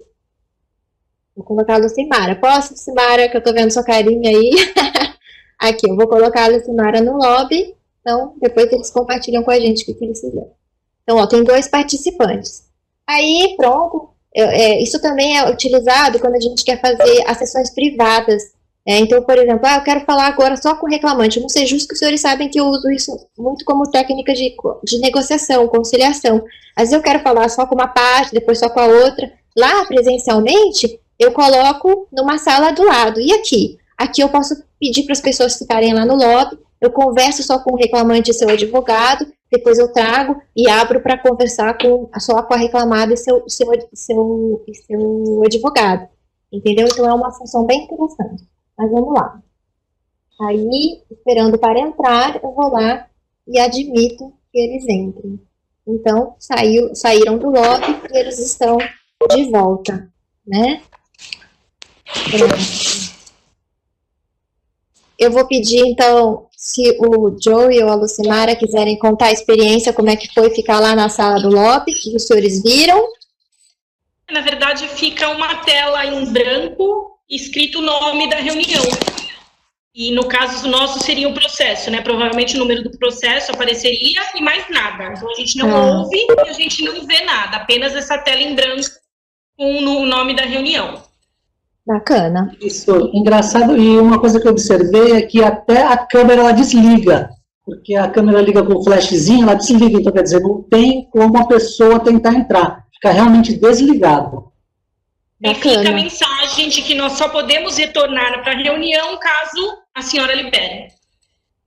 Vou colocar a Lucimara. Posso, Lucimara, que eu tô vendo sua carinha aí? Aqui, eu vou colocar a Lucimara no lobby. Então, depois eles compartilham com a gente o que eles fizeram. Então, ó, tem 2 participantes. Aí, pronto. Isso também é utilizado quando a gente quer fazer as sessões privadas. Então, por exemplo, eu quero falar agora só com o reclamante. Eu não sei, justo que os senhores sabem que eu uso isso muito como técnica de negociação, conciliação. Às vezes eu quero falar só com uma parte, depois só com a outra. Lá, presencialmente, eu coloco numa sala do lado. E aqui? Aqui eu posso pedir para as pessoas ficarem lá no lobby. Eu converso só com o reclamante e seu advogado. Depois eu trago e abro para conversar só com a reclamada e seu advogado. Entendeu? Então é uma função bem interessante. Mas vamos lá. Aí, esperando para entrar, eu vou lá e admito que eles entrem. Então, saíram do lobby e eles estão de volta, né? Eu vou pedir, então, se o Joe ou a Lucimara quiserem contar a experiência, como é que foi ficar lá na sala do lobby, que os senhores viram. Na verdade, fica uma tela em branco, escrito o nome da reunião. E no caso nosso seria um processo, né? Provavelmente o número do processo apareceria e mais nada. Então a gente não ouve e a gente não vê nada, apenas essa tela em branco com o nome da reunião. Bacana. Isso, engraçado. E uma coisa que eu observei é que até a câmera ela desliga, porque a câmera liga com o flashzinho, ela desliga, então quer dizer, não tem como a pessoa tentar entrar, fica realmente desligado. E fica a mensagem de que nós só podemos retornar para a reunião caso a senhora libere.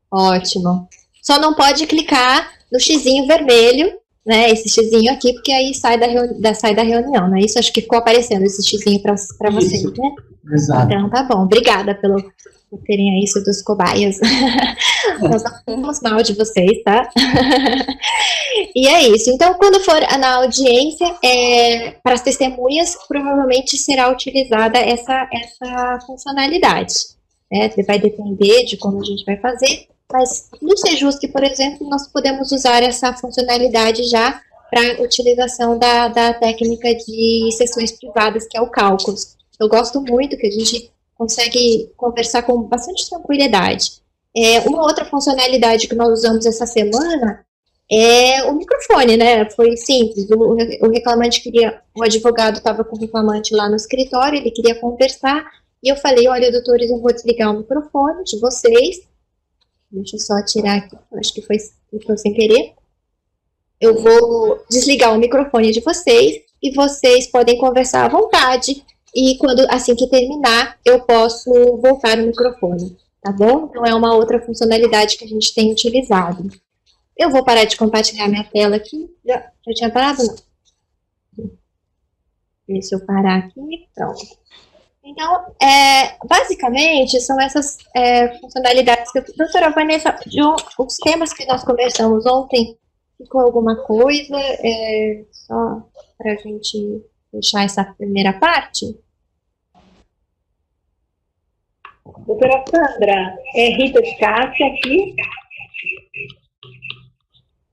Ótimo. Só não pode clicar no xizinho vermelho, né? Esse xizinho aqui, porque aí sai da reunião, não é isso? Acho que ficou aparecendo esse xizinho para vocês, né? Exato. Então tá bom. Obrigada por terem aí sido os cobaias. Nós não falamos mal de vocês, tá? E é isso. Então, quando for na audiência, para as testemunhas, provavelmente será utilizada essa funcionalidade. Né? Vai depender de como a gente vai fazer, mas no Sejusc, por exemplo, nós podemos usar essa funcionalidade já para utilização da técnica de sessões privadas, que é o Cálculos. Eu gosto muito que a gente consegue conversar com bastante tranquilidade. Uma outra funcionalidade que nós usamos essa semana é o microfone, né? Foi simples. O reclamante o advogado estava com o reclamante lá no escritório, ele queria conversar, e eu falei, olha, doutores, eu vou desligar o microfone de vocês. Deixa eu só tirar aqui, acho que foi sem querer. Eu vou desligar o microfone de vocês, e vocês podem conversar à vontade, e assim que terminar, eu posso voltar o microfone, tá bom? Então, é uma outra funcionalidade que a gente tem utilizado. Eu vou parar de compartilhar minha tela aqui. Já tinha parado? Não. Deixa eu parar aqui. Pronto. Então, basicamente, são essas funcionalidades que a doutora Vanessa, os temas que nós conversamos ontem, ficou alguma coisa? Só para a gente fechar essa primeira parte? Doutora Sandra, Rita de Cássia aqui.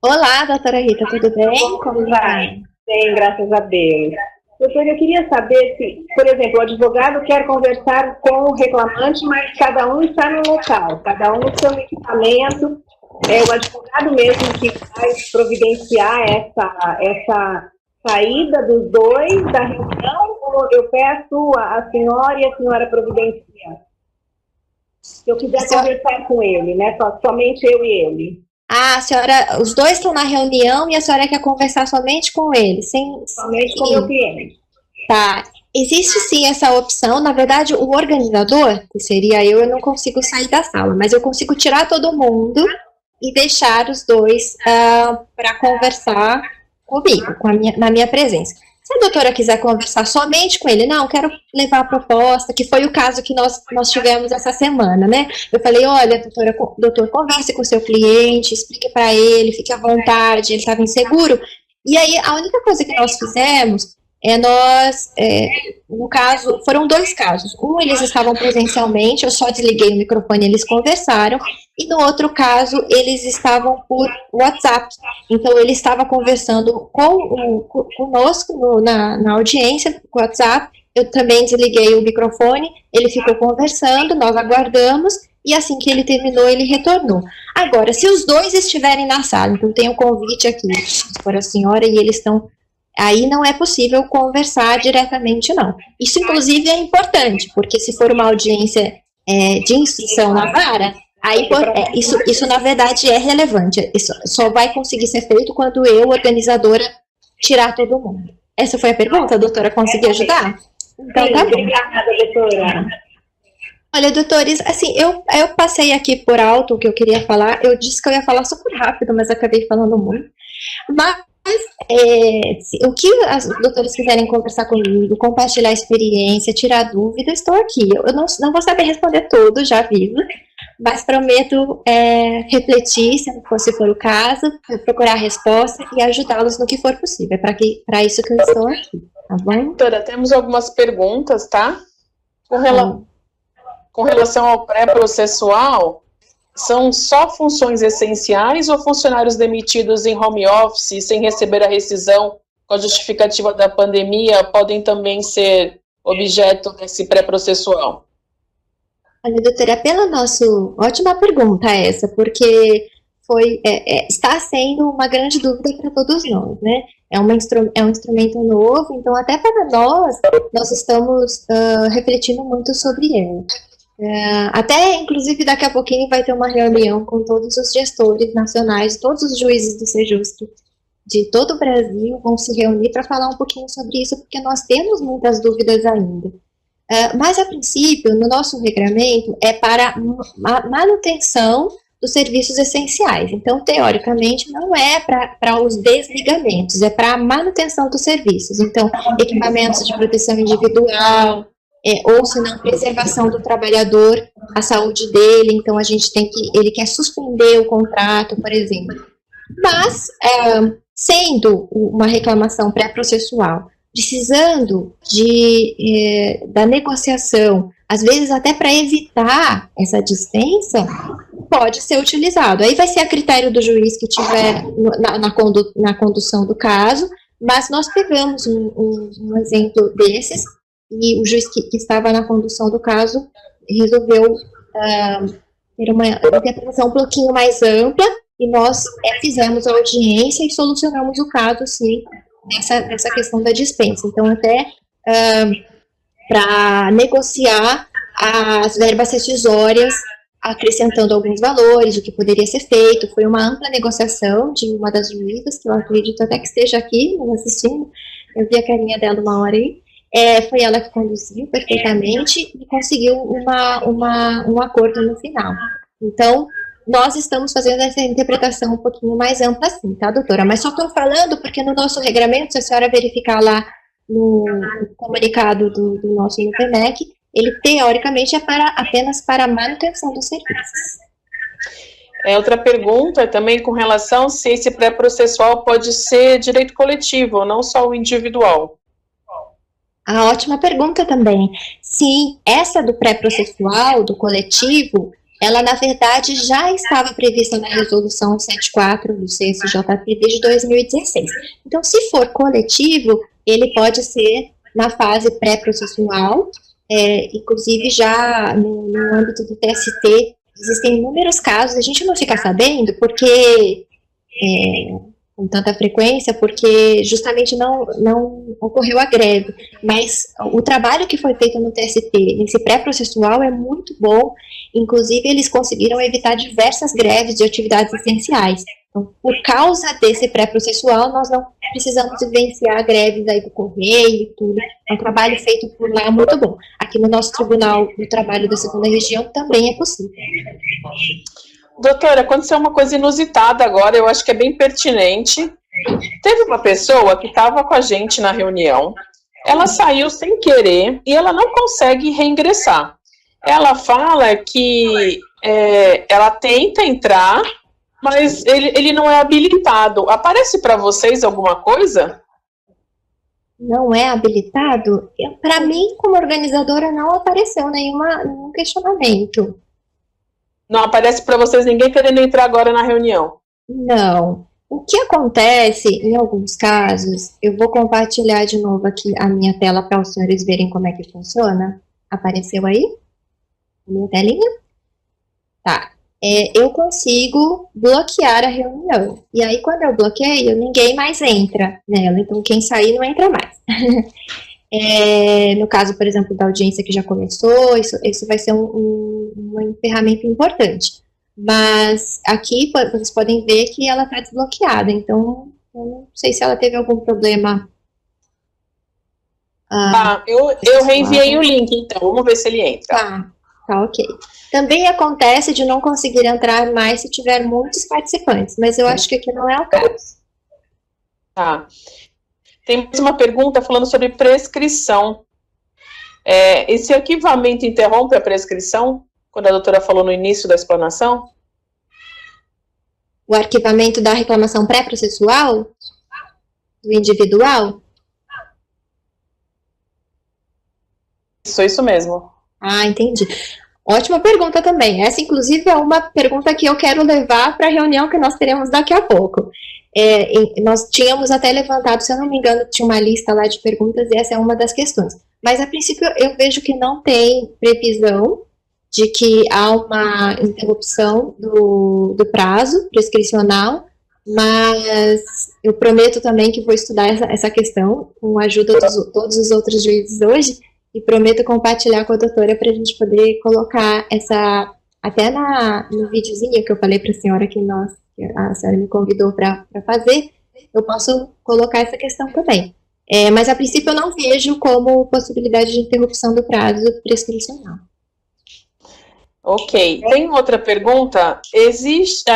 Olá, doutora Rita, tudo bem? Como vai? Bem, graças a Deus. Doutora, eu queria saber se, por exemplo, o advogado quer conversar com o reclamante, mas cada um está no local, cada um no seu equipamento. É o advogado mesmo que vai providenciar essa saída dos dois da reunião, ou eu peço a senhora e a senhora providencia? Se eu quiser conversar com ele, né? Somente eu e ele. Ah, a senhora, os dois estão na reunião e a senhora quer conversar somente com ele, somente com o meu cliente. Tá. Existe sim essa opção. Na verdade, o organizador, que seria eu não consigo sair da sala, mas eu consigo tirar todo mundo e deixar os dois para conversar comigo, na minha presença. Se a doutora quiser conversar somente com ele, não, quero levar a proposta, que foi o caso que nós tivemos essa semana, né? Eu falei, olha, doutor, converse com o seu cliente, explique para ele, fique à vontade, ele estava inseguro. E aí, a única coisa que nós fizemos no caso, foram dois casos. Um, eles estavam presencialmente, eu só desliguei o microfone, eles conversaram, e no outro caso, eles estavam por WhatsApp. Então, ele estava conversando conosco na audiência, com o WhatsApp, eu também desliguei o microfone, ele ficou conversando, nós aguardamos, e assim que ele terminou, ele retornou. Agora, se os dois estiverem na sala, então tem um convite aqui para a senhora, e eles estão... Aí não é possível conversar diretamente, não. Isso, inclusive, é importante, porque se for uma audiência de instrução na vara, aí, isso, na verdade, é relevante. Isso só vai conseguir ser feito quando eu, organizadora, tirar todo mundo. Essa foi a pergunta, doutora? Consegui ajudar? Então, tá bom. Obrigada, doutora. Olha, doutores, assim, eu passei aqui por alto o que eu queria falar. Eu disse que eu ia falar super rápido, mas acabei falando muito. Mas, o que os doutores quiserem conversar comigo, compartilhar experiência, tirar dúvida, estou aqui. Eu não vou saber responder tudo, já vivo, mas prometo refletir, se for o caso, procurar a resposta e ajudá-los no que for possível. É para isso que eu estou aqui, tá bom? Doutora, temos algumas perguntas, tá? Com relação ao pré-processual, são só funções essenciais ou funcionários demitidos em home office sem receber a rescisão com a justificativa da pandemia podem também ser objeto desse pré-processual? Olha, doutora, ótima pergunta essa, porque está sendo uma grande dúvida para todos nós, né? É um instrumento novo, então até para nós estamos refletindo muito sobre ele. Até, inclusive, daqui a pouquinho vai ter uma reunião com todos os gestores nacionais, todos os juízes do Sejusc de todo o Brasil vão se reunir para falar um pouquinho sobre isso, porque nós temos muitas dúvidas ainda. Mas, a princípio, no nosso regramento, é para manutenção dos serviços essenciais. Então, teoricamente, não é para os desligamentos, é para a manutenção dos serviços. Então, equipamentos de proteção individual, ou se não, preservação do trabalhador, a saúde dele. Então, ele quer suspender o contrato, por exemplo. Mas, sendo uma reclamação pré-processual, precisando da negociação, às vezes até para evitar essa dispensa, pode ser utilizado. Aí vai ser a critério do juiz que tiver na condução do caso, mas nós pegamos um exemplo desses, e o juiz que estava na condução do caso resolveu ter uma interpretação um pouquinho mais ampla, e nós fizemos a audiência e solucionamos o caso, sim, dessa questão da dispensa. Então, até para negociar as verbas rescisórias, acrescentando alguns valores, o que poderia ser feito. Foi uma ampla negociação de uma das juízas, que eu acredito até que esteja aqui nos assistindo. Eu vi a carinha dela uma hora aí. Foi ela que conduziu perfeitamente e conseguiu um acordo no final. Então, nós estamos fazendo essa interpretação um pouquinho mais ampla assim, tá, doutora? Mas só estou falando porque no nosso regramento, se a senhora verificar lá no comunicado do nosso INPMEC, ele teoricamente é apenas para a manutenção dos serviços. Outra pergunta também com relação se esse pré-processual pode ser direito coletivo, não só o individual. Ótima pergunta também. Sim, essa do pré-processual, do coletivo, ela, na verdade, já estava prevista na resolução 74 do CSJP desde 2016. Então, se for coletivo, ele pode ser na fase pré-processual, inclusive já no âmbito do TST, existem inúmeros casos, a gente não fica sabendo porque com tanta frequência, porque justamente não ocorreu a greve, mas o trabalho que foi feito no TST, nesse pré-processual, é muito bom. Inclusive eles conseguiram evitar diversas greves de atividades essenciais. Então, por causa desse pré-processual, nós não precisamos vivenciar greves aí do Correio e tudo. É um trabalho feito por lá muito bom. Aqui no nosso Tribunal do Trabalho da 2ª Região também é possível. Doutora, aconteceu uma coisa inusitada agora, eu acho que é bem pertinente. Teve uma pessoa que estava com a gente na reunião, ela saiu sem querer e ela não consegue reingressar. Ela fala que ela tenta entrar, mas ele não é habilitado. Aparece para vocês alguma coisa? Não é habilitado? Para mim, como organizadora, não apareceu nenhum questionamento. Não aparece para vocês ninguém querendo entrar agora na reunião? Não. O que acontece, em alguns casos, eu vou compartilhar de novo aqui a minha tela para os senhores verem como é que funciona. Apareceu aí? Minha telinha? Tá. Eu consigo bloquear a reunião. E aí, quando eu bloqueio, ninguém mais entra nela. Então, quem sair não entra mais. No caso, por exemplo, da audiência que já começou, isso vai ser uma ferramenta importante. Mas aqui vocês podem ver que ela está desbloqueada. Então, eu não sei se ela teve algum problema. Eu reenviei o link, então. Vamos ver se ele entra. Tá, ok. Também acontece de não conseguir entrar mais se tiver muitos participantes, mas eu acho que aqui não é o caso. Tá. Tem mais uma pergunta falando sobre prescrição. Esse arquivamento interrompe a prescrição? Quando a doutora falou no início da explanação? O arquivamento da reclamação pré-processual? Do individual? Isso mesmo. Entendi. Ótima pergunta também. Essa, inclusive, é uma pergunta que eu quero levar para a reunião que nós teremos daqui a pouco. Nós tínhamos até levantado, se eu não me engano, tinha uma lista lá de perguntas e essa é uma das questões. Mas, a princípio, eu vejo que não tem previsão de que há uma interrupção do prazo prescricional, mas eu prometo também que vou estudar essa questão com a ajuda de todos os outros juízes hoje, e prometo compartilhar com a doutora para a gente poder colocar essa, até no videozinho que eu falei para a senhora que a senhora me convidou para fazer, eu posso colocar essa questão também. Mas a princípio eu não vejo como possibilidade de interrupção do prazo prescricional. Ok. Tem outra pergunta? Existe,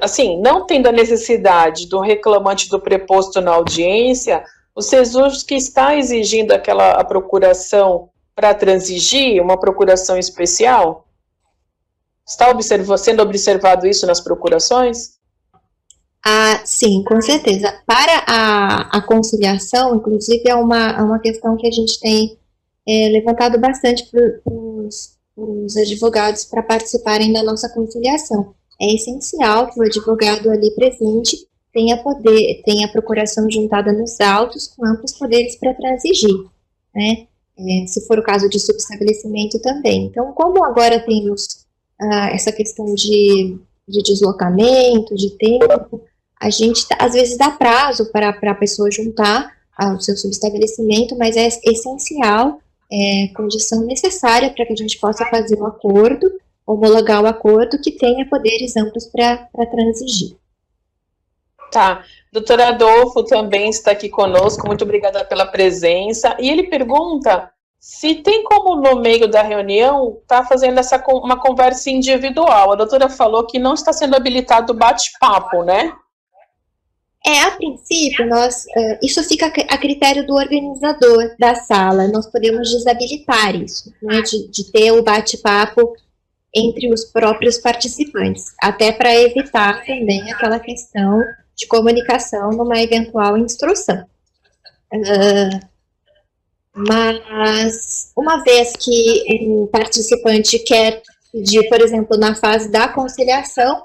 assim, não tendo a necessidade do reclamante do preposto na audiência, o CESURS que está exigindo a procuração para transigir, uma procuração especial? Está sendo observado isso nas procurações? Sim, com certeza. Para a conciliação, inclusive, é uma questão que a gente tem levantado bastante para os advogados para participarem da nossa conciliação. É essencial que o advogado ali presente tenha a procuração juntada nos autos com amplos poderes para transigir, né? Se for o caso de subestabelecimento também. Então, como agora temos essa questão de deslocamento, de tempo, a gente às vezes dá prazo para a pessoa juntar o seu subestabelecimento, mas é essencial, condição necessária para que a gente possa fazer um acordo, homologar o acordo que tenha poderes amplos para transigir. Tá. Doutor Adolfo também está aqui conosco, muito obrigada pela presença. E ele pergunta se tem como, no meio da reunião, tá fazendo uma conversa individual. A doutora falou que não está sendo habilitado o bate-papo, né? A princípio, isso fica a critério do organizador da sala. Nós podemos desabilitar isso, né, de ter o bate-papo entre os próprios participantes, até para evitar também aquela questão de comunicação numa eventual instrução. Mas, uma vez que o participante quer pedir, por exemplo, na fase da conciliação,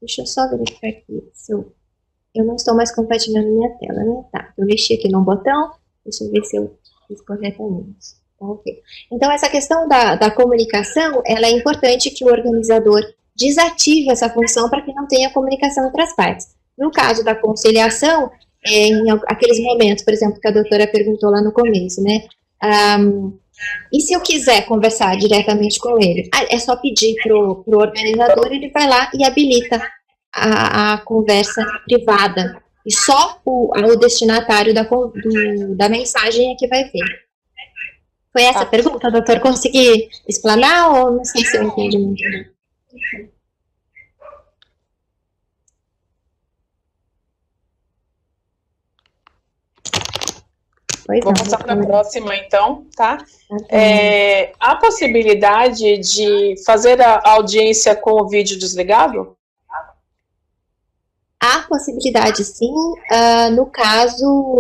deixa eu só verificar aqui se eu não estou mais compartilhando minha tela, né? Tá, eu mexi aqui no botão, deixa eu ver se eu fiz corretamente. Tá, ok. Então, essa questão da comunicação, ela é importante que o organizador desative essa função para que não tenha comunicação entre as partes. No caso da conciliação, em aqueles momentos, por exemplo, que a doutora perguntou lá no começo, né? E se eu quiser conversar diretamente com ele? É só pedir pro organizador, ele vai lá e habilita a conversa privada. E só o destinatário da mensagem é que vai ver. Foi essa a pergunta, doutor? Consegui explanar ou não sei se eu entendi muito bem? Vou passar para a próxima, então, tá? Há possibilidade de fazer a audiência com o vídeo desligado? Há possibilidade, sim. No caso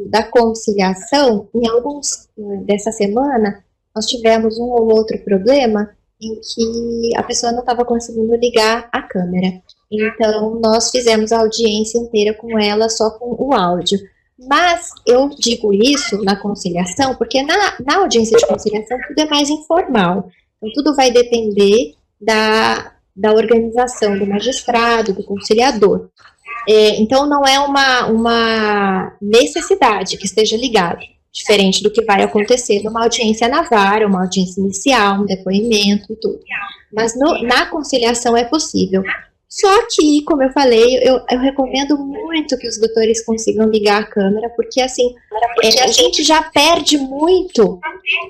da conciliação, em alguns dessa semana, nós tivemos um ou outro problema em que a pessoa não estava conseguindo ligar a câmera. Então, nós fizemos a audiência inteira com ela, só com o áudio. Mas eu digo isso na conciliação, porque na audiência de conciliação tudo é mais informal. Então, tudo vai depender da organização do magistrado, do conciliador. Então, não é uma necessidade que esteja ligado, diferente do que vai acontecer numa audiência na vara, uma audiência inicial, um depoimento e tudo. Mas na conciliação é possível. Só que, como eu falei, eu recomendo muito que os doutores consigam ligar a câmera, porque assim, a gente já perde muito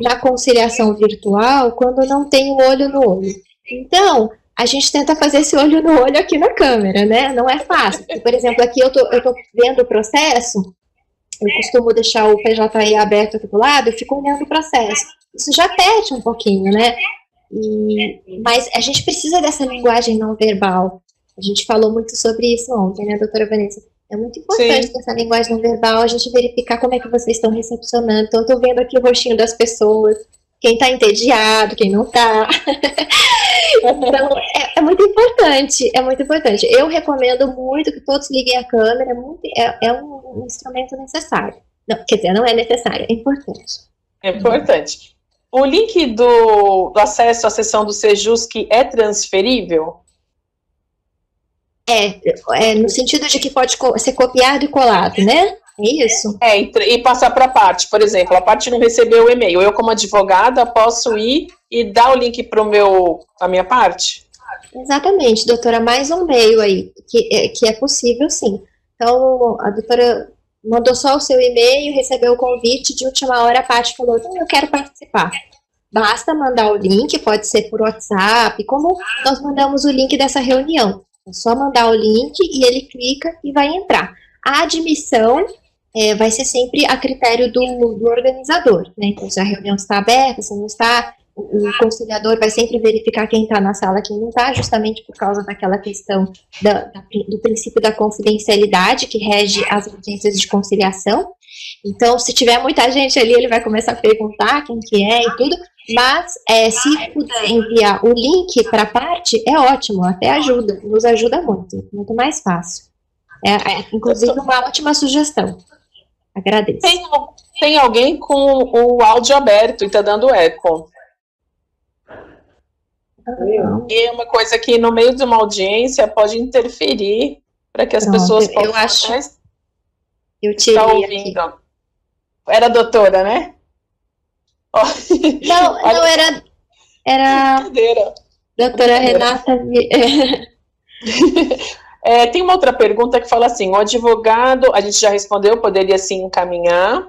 na conciliação virtual quando não tem o olho no olho. Então, a gente tenta fazer esse olho no olho aqui na câmera, né? Não é fácil. Por exemplo, aqui eu tô vendo o processo, eu costumo deixar o PJE aberto aqui do lado, eu fico olhando o processo. Isso já perde um pouquinho, né? Mas a gente precisa dessa linguagem não verbal. A gente falou muito sobre isso ontem, né, doutora Vanessa? É muito importante essa linguagem não verbal, a gente verificar como é que vocês estão recepcionando. Então, eu tô vendo aqui o rostinho das pessoas, quem tá entediado, quem não tá. Então, é muito importante, é muito importante. Eu recomendo muito que todos liguem a câmera, é um instrumento necessário. Não, quer dizer, não é necessário, é importante. É importante. O link do acesso à sessão do Sejusc é transferível? No sentido de que pode ser copiado e colado, né? É isso? E passar para a parte, por exemplo, a parte não recebeu o e-mail, eu como advogada posso ir e dar o link para a minha parte? Exatamente, doutora, mais um meio aí, que é possível sim. Então, a doutora mandou só o seu e-mail, recebeu o convite, de última hora a parte falou, então eu quero participar. Basta mandar o link, pode ser por WhatsApp, como nós mandamos o link dessa reunião. É só mandar o link e ele clica e vai entrar. A admissão vai ser sempre a critério do organizador, né? Então, se a reunião está aberta, se não está, o conciliador vai sempre verificar quem está na sala, quem não está, justamente por causa daquela questão do princípio da confidencialidade que rege as audiências de conciliação. Então, se tiver muita gente ali, ele vai começar a perguntar quem que é e tudo, mas se puder enviar o link para a parte, é ótimo, até ajuda, nos ajuda muito, muito mais fácil. Inclusive, uma ótima sugestão. Agradeço. Tem alguém com o áudio aberto e está dando eco. E é uma coisa que no meio de uma audiência pode interferir para que as pessoas possam... Eu tirei ouvindo. Aqui. Era a doutora, né? Não, era doutora Renata. Tem uma outra pergunta que fala assim, o advogado, a gente já respondeu, poderia sim encaminhar.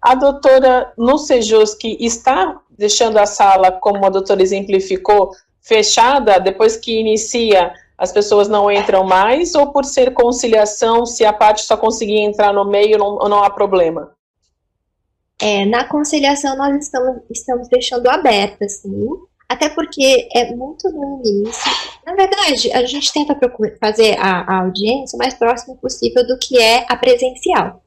A doutora no Sejusc está deixando a sala, como a doutora exemplificou, fechada, depois que inicia, as pessoas não entram mais, ou por ser conciliação, se a parte só conseguir entrar no meio, não há problema? Na conciliação nós estamos deixando aberta, sim, até porque é muito no início. Na verdade, a gente tenta fazer a audiência o mais próximo possível do que é a presencial.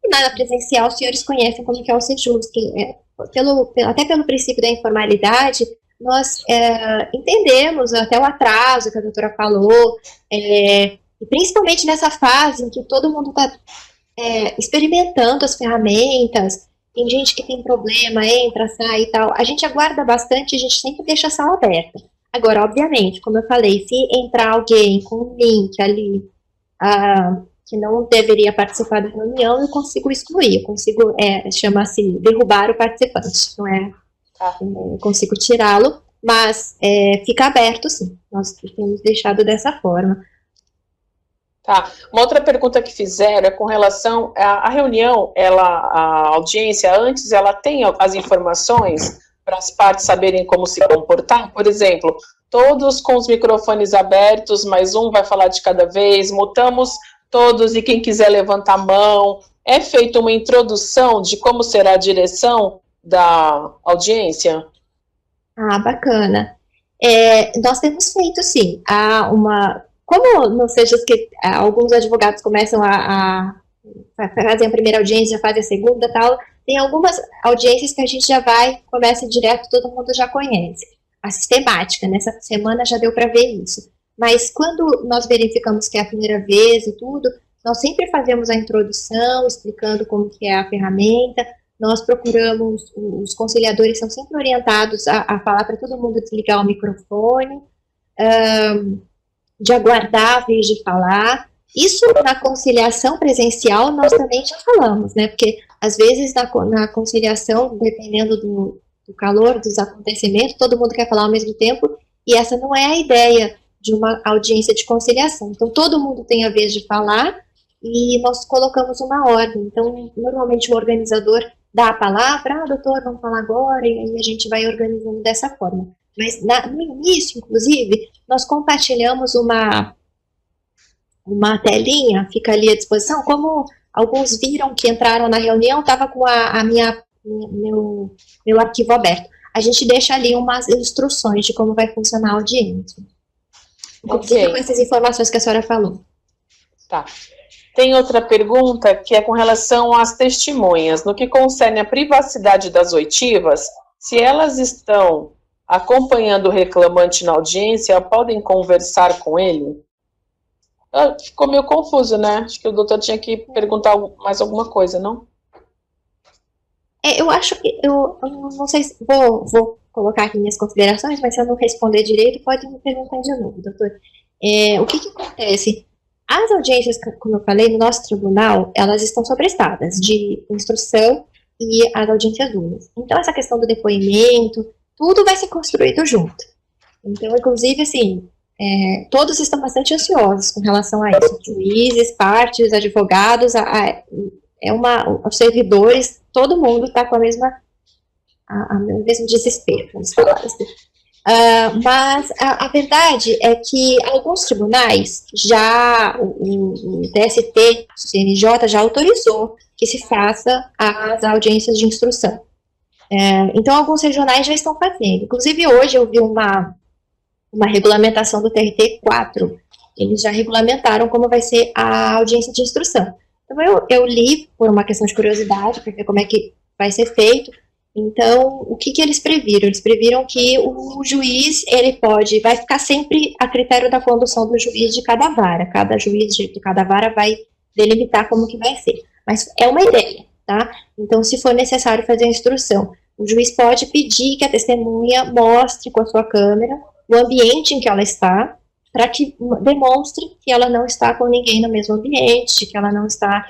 E na presencial, os senhores conhecem como que é o Sejusc, até pelo princípio da informalidade, nós entendemos até o atraso que a doutora falou, e principalmente nessa fase em que todo mundo está experimentando as ferramentas, tem gente que tem problema, entra, sai e tal, a gente aguarda bastante, a gente sempre deixa a sala aberta. Agora, obviamente, como eu falei, se entrar alguém com um link ali, que não deveria participar da reunião, eu consigo excluir, chama-se derrubar o participante, não é? Eu consigo tirá-lo, mas fica aberto, sim, nós temos deixado dessa forma. Tá, uma outra pergunta que fizeram é com relação à reunião, a audiência antes, ela tem as informações para as partes saberem como se comportar? Por exemplo, todos com os microfones abertos, mais um vai falar de cada vez, mutamos todos e quem quiser levantar a mão, é feita uma introdução de como será a direção da audiência? Bacana. Nós temos feito, sim, como não seja que alguns advogados começam a fazer a primeira audiência, fazem a segunda, tal, tem algumas audiências que a gente já começa direto, todo mundo já conhece. A sistemática, nessa semana já deu para ver isso. Mas quando nós verificamos que é a primeira vez e tudo, nós sempre fazemos a introdução, explicando como que é a ferramenta, nós procuramos, os conciliadores são sempre orientados a falar para todo mundo desligar o microfone, de aguardar a vez de falar. Isso na conciliação presencial nós também já falamos, né, porque às vezes na conciliação, dependendo do calor dos acontecimentos, todo mundo quer falar ao mesmo tempo, e essa não é a ideia de uma audiência de conciliação. Então todo mundo tem a vez de falar, e nós colocamos uma ordem. Então normalmente o organizador dá a palavra, doutor, vamos falar agora, e aí a gente vai organizando dessa forma. Mas no início, inclusive, nós compartilhamos uma telinha, fica ali à disposição, como alguns viram que entraram na reunião, estava com meu arquivo aberto. A gente deixa ali umas instruções de como vai funcionar a audiência. Inclusive com essas informações que a senhora falou. Tá. Tem outra pergunta que é com relação às testemunhas. No que concerne a privacidade das oitivas, se elas estão acompanhando o reclamante na audiência, podem conversar com ele? Ficou meio confuso, né? Acho que o doutor tinha que perguntar mais alguma coisa, não? Eu acho que, eu não sei se, vou colocar aqui minhas considerações, mas se eu não responder direito, pode me perguntar de novo, doutor. O que acontece? As audiências, como eu falei, no nosso tribunal, elas estão sobrestadas de instrução e as audiências únicas. Então, essa questão do depoimento, tudo vai ser construído junto. Então, inclusive, assim, todos estão bastante ansiosos com relação a isso. Juízes, partes, advogados, os servidores, todo mundo está com o mesmo desespero, vamos falar assim. Mas a verdade é que alguns tribunais, o TST, o CNJ, já autorizou que se faça as audiências de instrução. Então, alguns regionais já estão fazendo. Inclusive, hoje eu vi uma regulamentação do TRT4. Eles já regulamentaram como vai ser a audiência de instrução. Então, eu li por uma questão de curiosidade, para ver como é que vai ser feito. Então, o que eles previram? Eles previram que o juiz, vai ficar sempre a critério da condução do juiz de cada vara. Cada juiz de cada vara vai delimitar como que vai ser. Mas é uma ideia, tá? Então, se for necessário fazer a instrução, o juiz pode pedir que a testemunha mostre com a sua câmera o ambiente em que ela está, para que demonstre que ela não está com ninguém no mesmo ambiente, que ela não está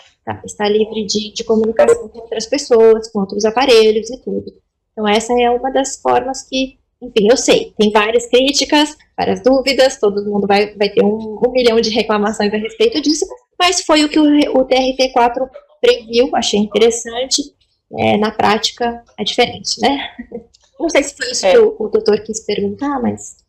livre de comunicação com outras pessoas, com outros aparelhos e tudo. Então, essa é uma das formas que, enfim, eu sei, tem várias críticas, várias dúvidas, todo mundo vai ter um milhão de reclamações a respeito disso, mas foi o que o TRT4 previu, achei interessante. Na prática, é diferente, né? Não sei se foi isso que o doutor quis perguntar, mas...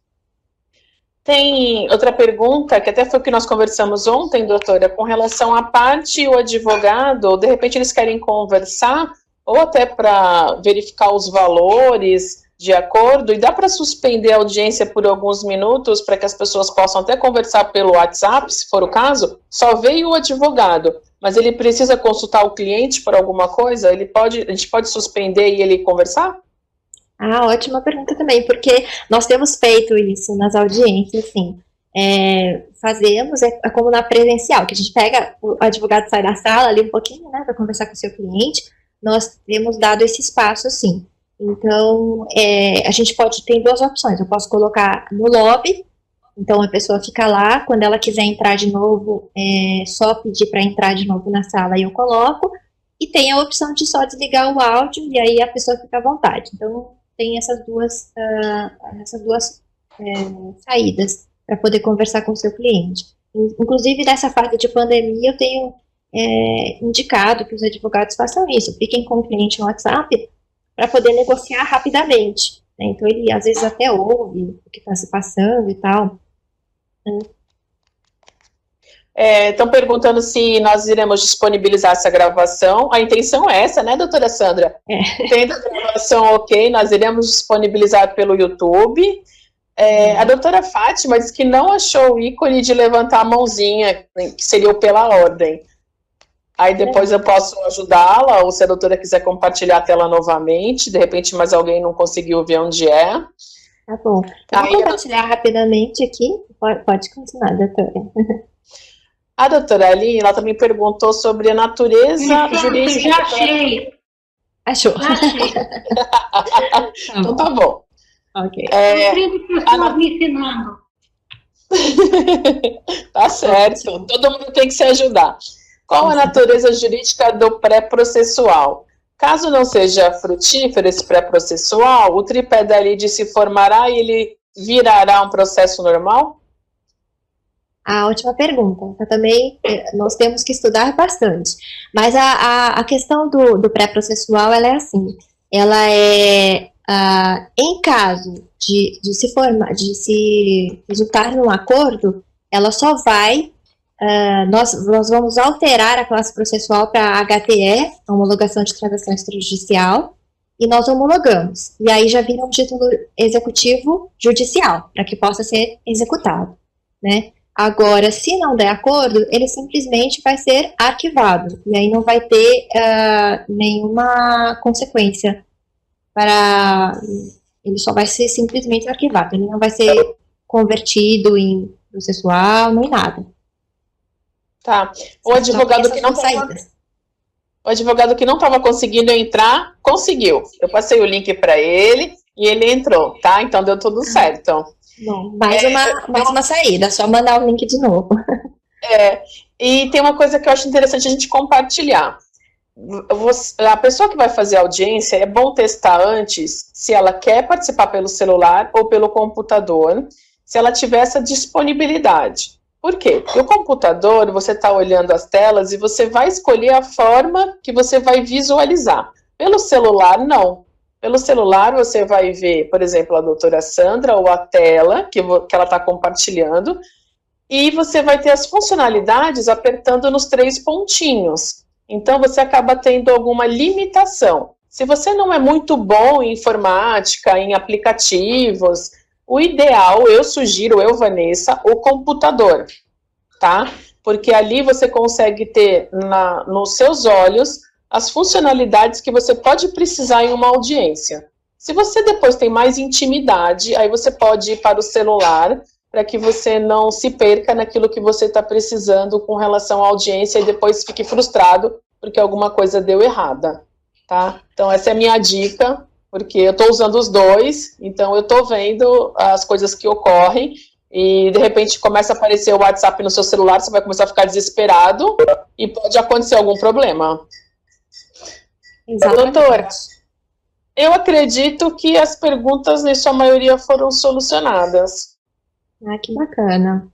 Tem outra pergunta, que até foi o que nós conversamos ontem, doutora, com relação à parte e o advogado, ou de repente eles querem conversar, ou até para verificar os valores de acordo, e dá para suspender a audiência por alguns minutos, para que as pessoas possam até conversar pelo WhatsApp, se for o caso, só veio o advogado, mas ele precisa consultar o cliente por alguma coisa, a gente pode suspender e ele conversar? Ótima pergunta também, porque nós temos feito isso nas audiências, assim, fazemos, como na presencial, que a gente pega, o advogado sai da sala ali um pouquinho, né, para conversar com o seu cliente, nós temos dado esse espaço, sim. Então, a gente tem duas opções, eu posso colocar no lobby, então a pessoa fica lá, quando ela quiser entrar de novo, só pedir para entrar de novo na sala e eu coloco, e tem a opção de só desligar o áudio, e aí a pessoa fica à vontade. Então, tem essas duas saídas para poder conversar com o seu cliente. Inclusive, nessa fase de pandemia, eu tenho indicado que os advogados façam isso, fiquem com o cliente no WhatsApp para poder negociar rapidamente. Né? Então, ele às vezes até ouve o que está se passando e tal. Estão perguntando se nós iremos disponibilizar essa gravação. A intenção é essa, né, doutora Sandra? Tendo a gravação ok, nós iremos disponibilizar pelo YouTube. A doutora Fátima disse que não achou o ícone de levantar a mãozinha, que seria o pela ordem. Aí depois eu posso ajudá-la, ou se a doutora quiser compartilhar a tela novamente, de repente mais alguém não conseguiu ver onde é. Tá bom. Eu vou compartilhar rapidamente aqui. Pode continuar, doutora. A doutora Aline, ela também perguntou sobre a natureza jurídica. Já achei. Achou. Já achei. Então tá bom. Ok. Pessoas me ensinando. Tá certo. Todo mundo tem que se ajudar. Qual a natureza jurídica do pré-processual? Caso não seja frutífero esse pré-processual, o tripé da lide se formará e ele virará um processo normal? Ótima pergunta. Então, também nós temos que estudar bastante. Mas a questão do pré-processual, ela é assim, ela é, em caso de se resultar num acordo, ela só vai, nós vamos alterar a classe processual para HTE, homologação de transação extrajudicial, e nós homologamos. E aí já vira um título executivo judicial, para que possa ser executado, né? Agora, se não der acordo, ele simplesmente vai ser arquivado, e aí não vai ter nenhuma consequência ele só vai ser simplesmente arquivado, ele não vai ser convertido em processual, nem nada. Tá. O advogado que não tem... O advogado que não estava conseguindo entrar, conseguiu. Eu passei o link para ele e ele entrou, tá? Então deu tudo certo. Bom, mais uma saída, só mandar o link de novo. E tem uma coisa que eu acho interessante a gente compartilhar. A pessoa que vai fazer audiência, é bom testar antes se ela quer participar pelo celular ou pelo computador, se ela tiver essa disponibilidade. Por quê? Porque o computador, você está olhando as telas e você vai escolher a forma que você vai visualizar. Pelo celular, não. Pelo celular, você vai ver, por exemplo, a doutora Sandra ou a tela que ela está compartilhando, e você vai ter as funcionalidades apertando nos 3 pontinhos. Então, você acaba tendo alguma limitação. Se você não é muito bom em informática, em aplicativos, o ideal, eu sugiro, Vanessa, o computador, tá? Porque ali você consegue ter nos seus olhos as funcionalidades que você pode precisar em uma audiência. Se você depois tem mais intimidade, aí você pode ir para o celular, para que você não se perca naquilo que você está precisando com relação à audiência e depois fique frustrado porque alguma coisa deu errada, tá? Então, essa é a minha dica, porque eu estou usando os dois, então eu estou vendo as coisas que ocorrem e, de repente, começa a aparecer o WhatsApp no seu celular, você vai começar a ficar desesperado e pode acontecer algum problema. Exatamente. Doutora, eu acredito que as perguntas, em sua maioria, foram solucionadas. Ah, que bacana.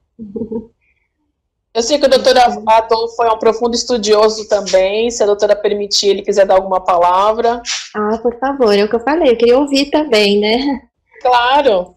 Eu sei que o doutor Adolfo é um profundo estudioso também, se a doutora permitir, ele quiser dar alguma palavra. Ah, por favor, é o que eu falei, eu queria ouvir também, né? Claro.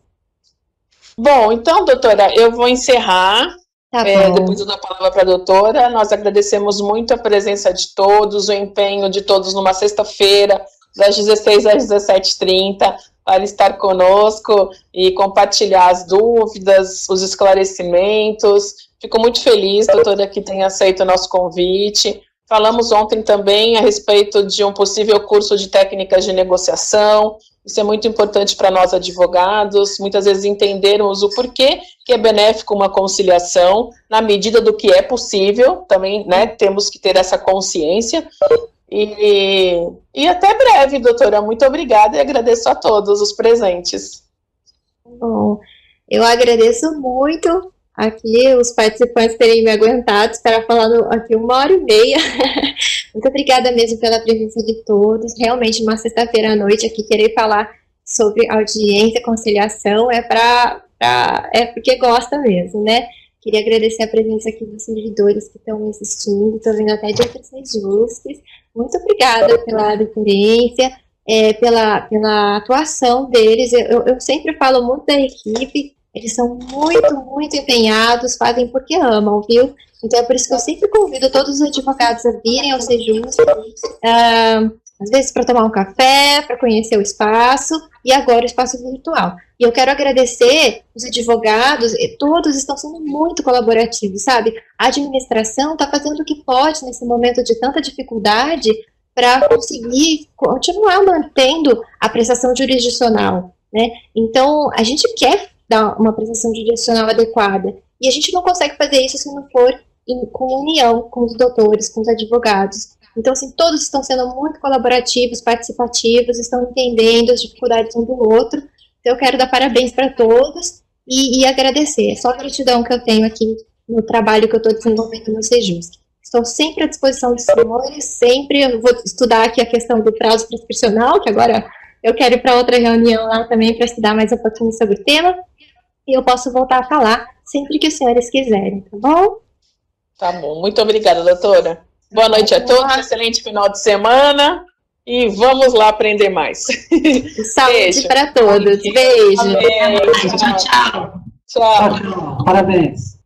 Bom, então, doutora, eu vou encerrar, Tá bom. depois eu dou a palavra para a doutora. Nós agradecemos muito a presença de todos, o empenho de todos numa sexta-feira, das 16 às 17h30, para estar conosco e compartilhar as dúvidas, os esclarecimentos. Fico muito feliz, doutora, que tenha aceito o nosso convite. Falamos ontem também a respeito de um possível curso de técnicas de negociação. Isso é muito importante para nós advogados, muitas vezes entendermos o porquê que é benéfico uma conciliação, na medida do que é possível, também, né, temos que ter essa consciência. E até breve, doutora. Muito obrigada e agradeço a todos os presentes. Bom, eu agradeço muito aqui os participantes terem me aguentado, estar falando aqui 1h30. Muito obrigada mesmo pela presença de todos. Realmente, uma sexta-feira à noite aqui, querer falar sobre audiência, conciliação, é porque gosta mesmo, né? Queria agradecer a presença aqui dos servidores que estão me assistindo, estou vendo até de outras regiões. Muito obrigada pela deferência, pela atuação deles. Eu sempre falo muito da equipe, eles são muito, muito empenhados, fazem porque amam, viu? Então é por isso que eu sempre convido todos os advogados a virem ao Sejusc, às vezes para tomar um café, para conhecer o espaço, e agora o espaço virtual. E eu quero agradecer os advogados, todos estão sendo muito colaborativos, sabe? A administração está fazendo o que pode nesse momento de tanta dificuldade para conseguir continuar mantendo a prestação jurisdicional, né? Então, a gente quer dar uma prestação jurisdicional adequada, e a gente não consegue fazer isso se não for com união com os doutores, com os advogados. Então, assim, todos estão sendo muito colaborativos, participativos, estão entendendo as dificuldades um do outro. Então, eu quero dar parabéns para todos e agradecer. É só a gratidão que eu tenho aqui no trabalho que eu estou desenvolvendo no Sejusc. Estou sempre à disposição dos senhores, sempre. Eu vou estudar aqui a questão do prazo prescricional, que agora eu quero ir para outra reunião lá também para estudar mais um pouquinho sobre o tema. E eu posso voltar a falar sempre que os senhores quiserem, tá bom? Tá bom, muito obrigada, doutora. Boa noite a todos, excelente final de semana e vamos lá aprender mais. Saúde para todos, beijo. Amém. Tchau, tchau. Tchau. Tchau. Parabéns.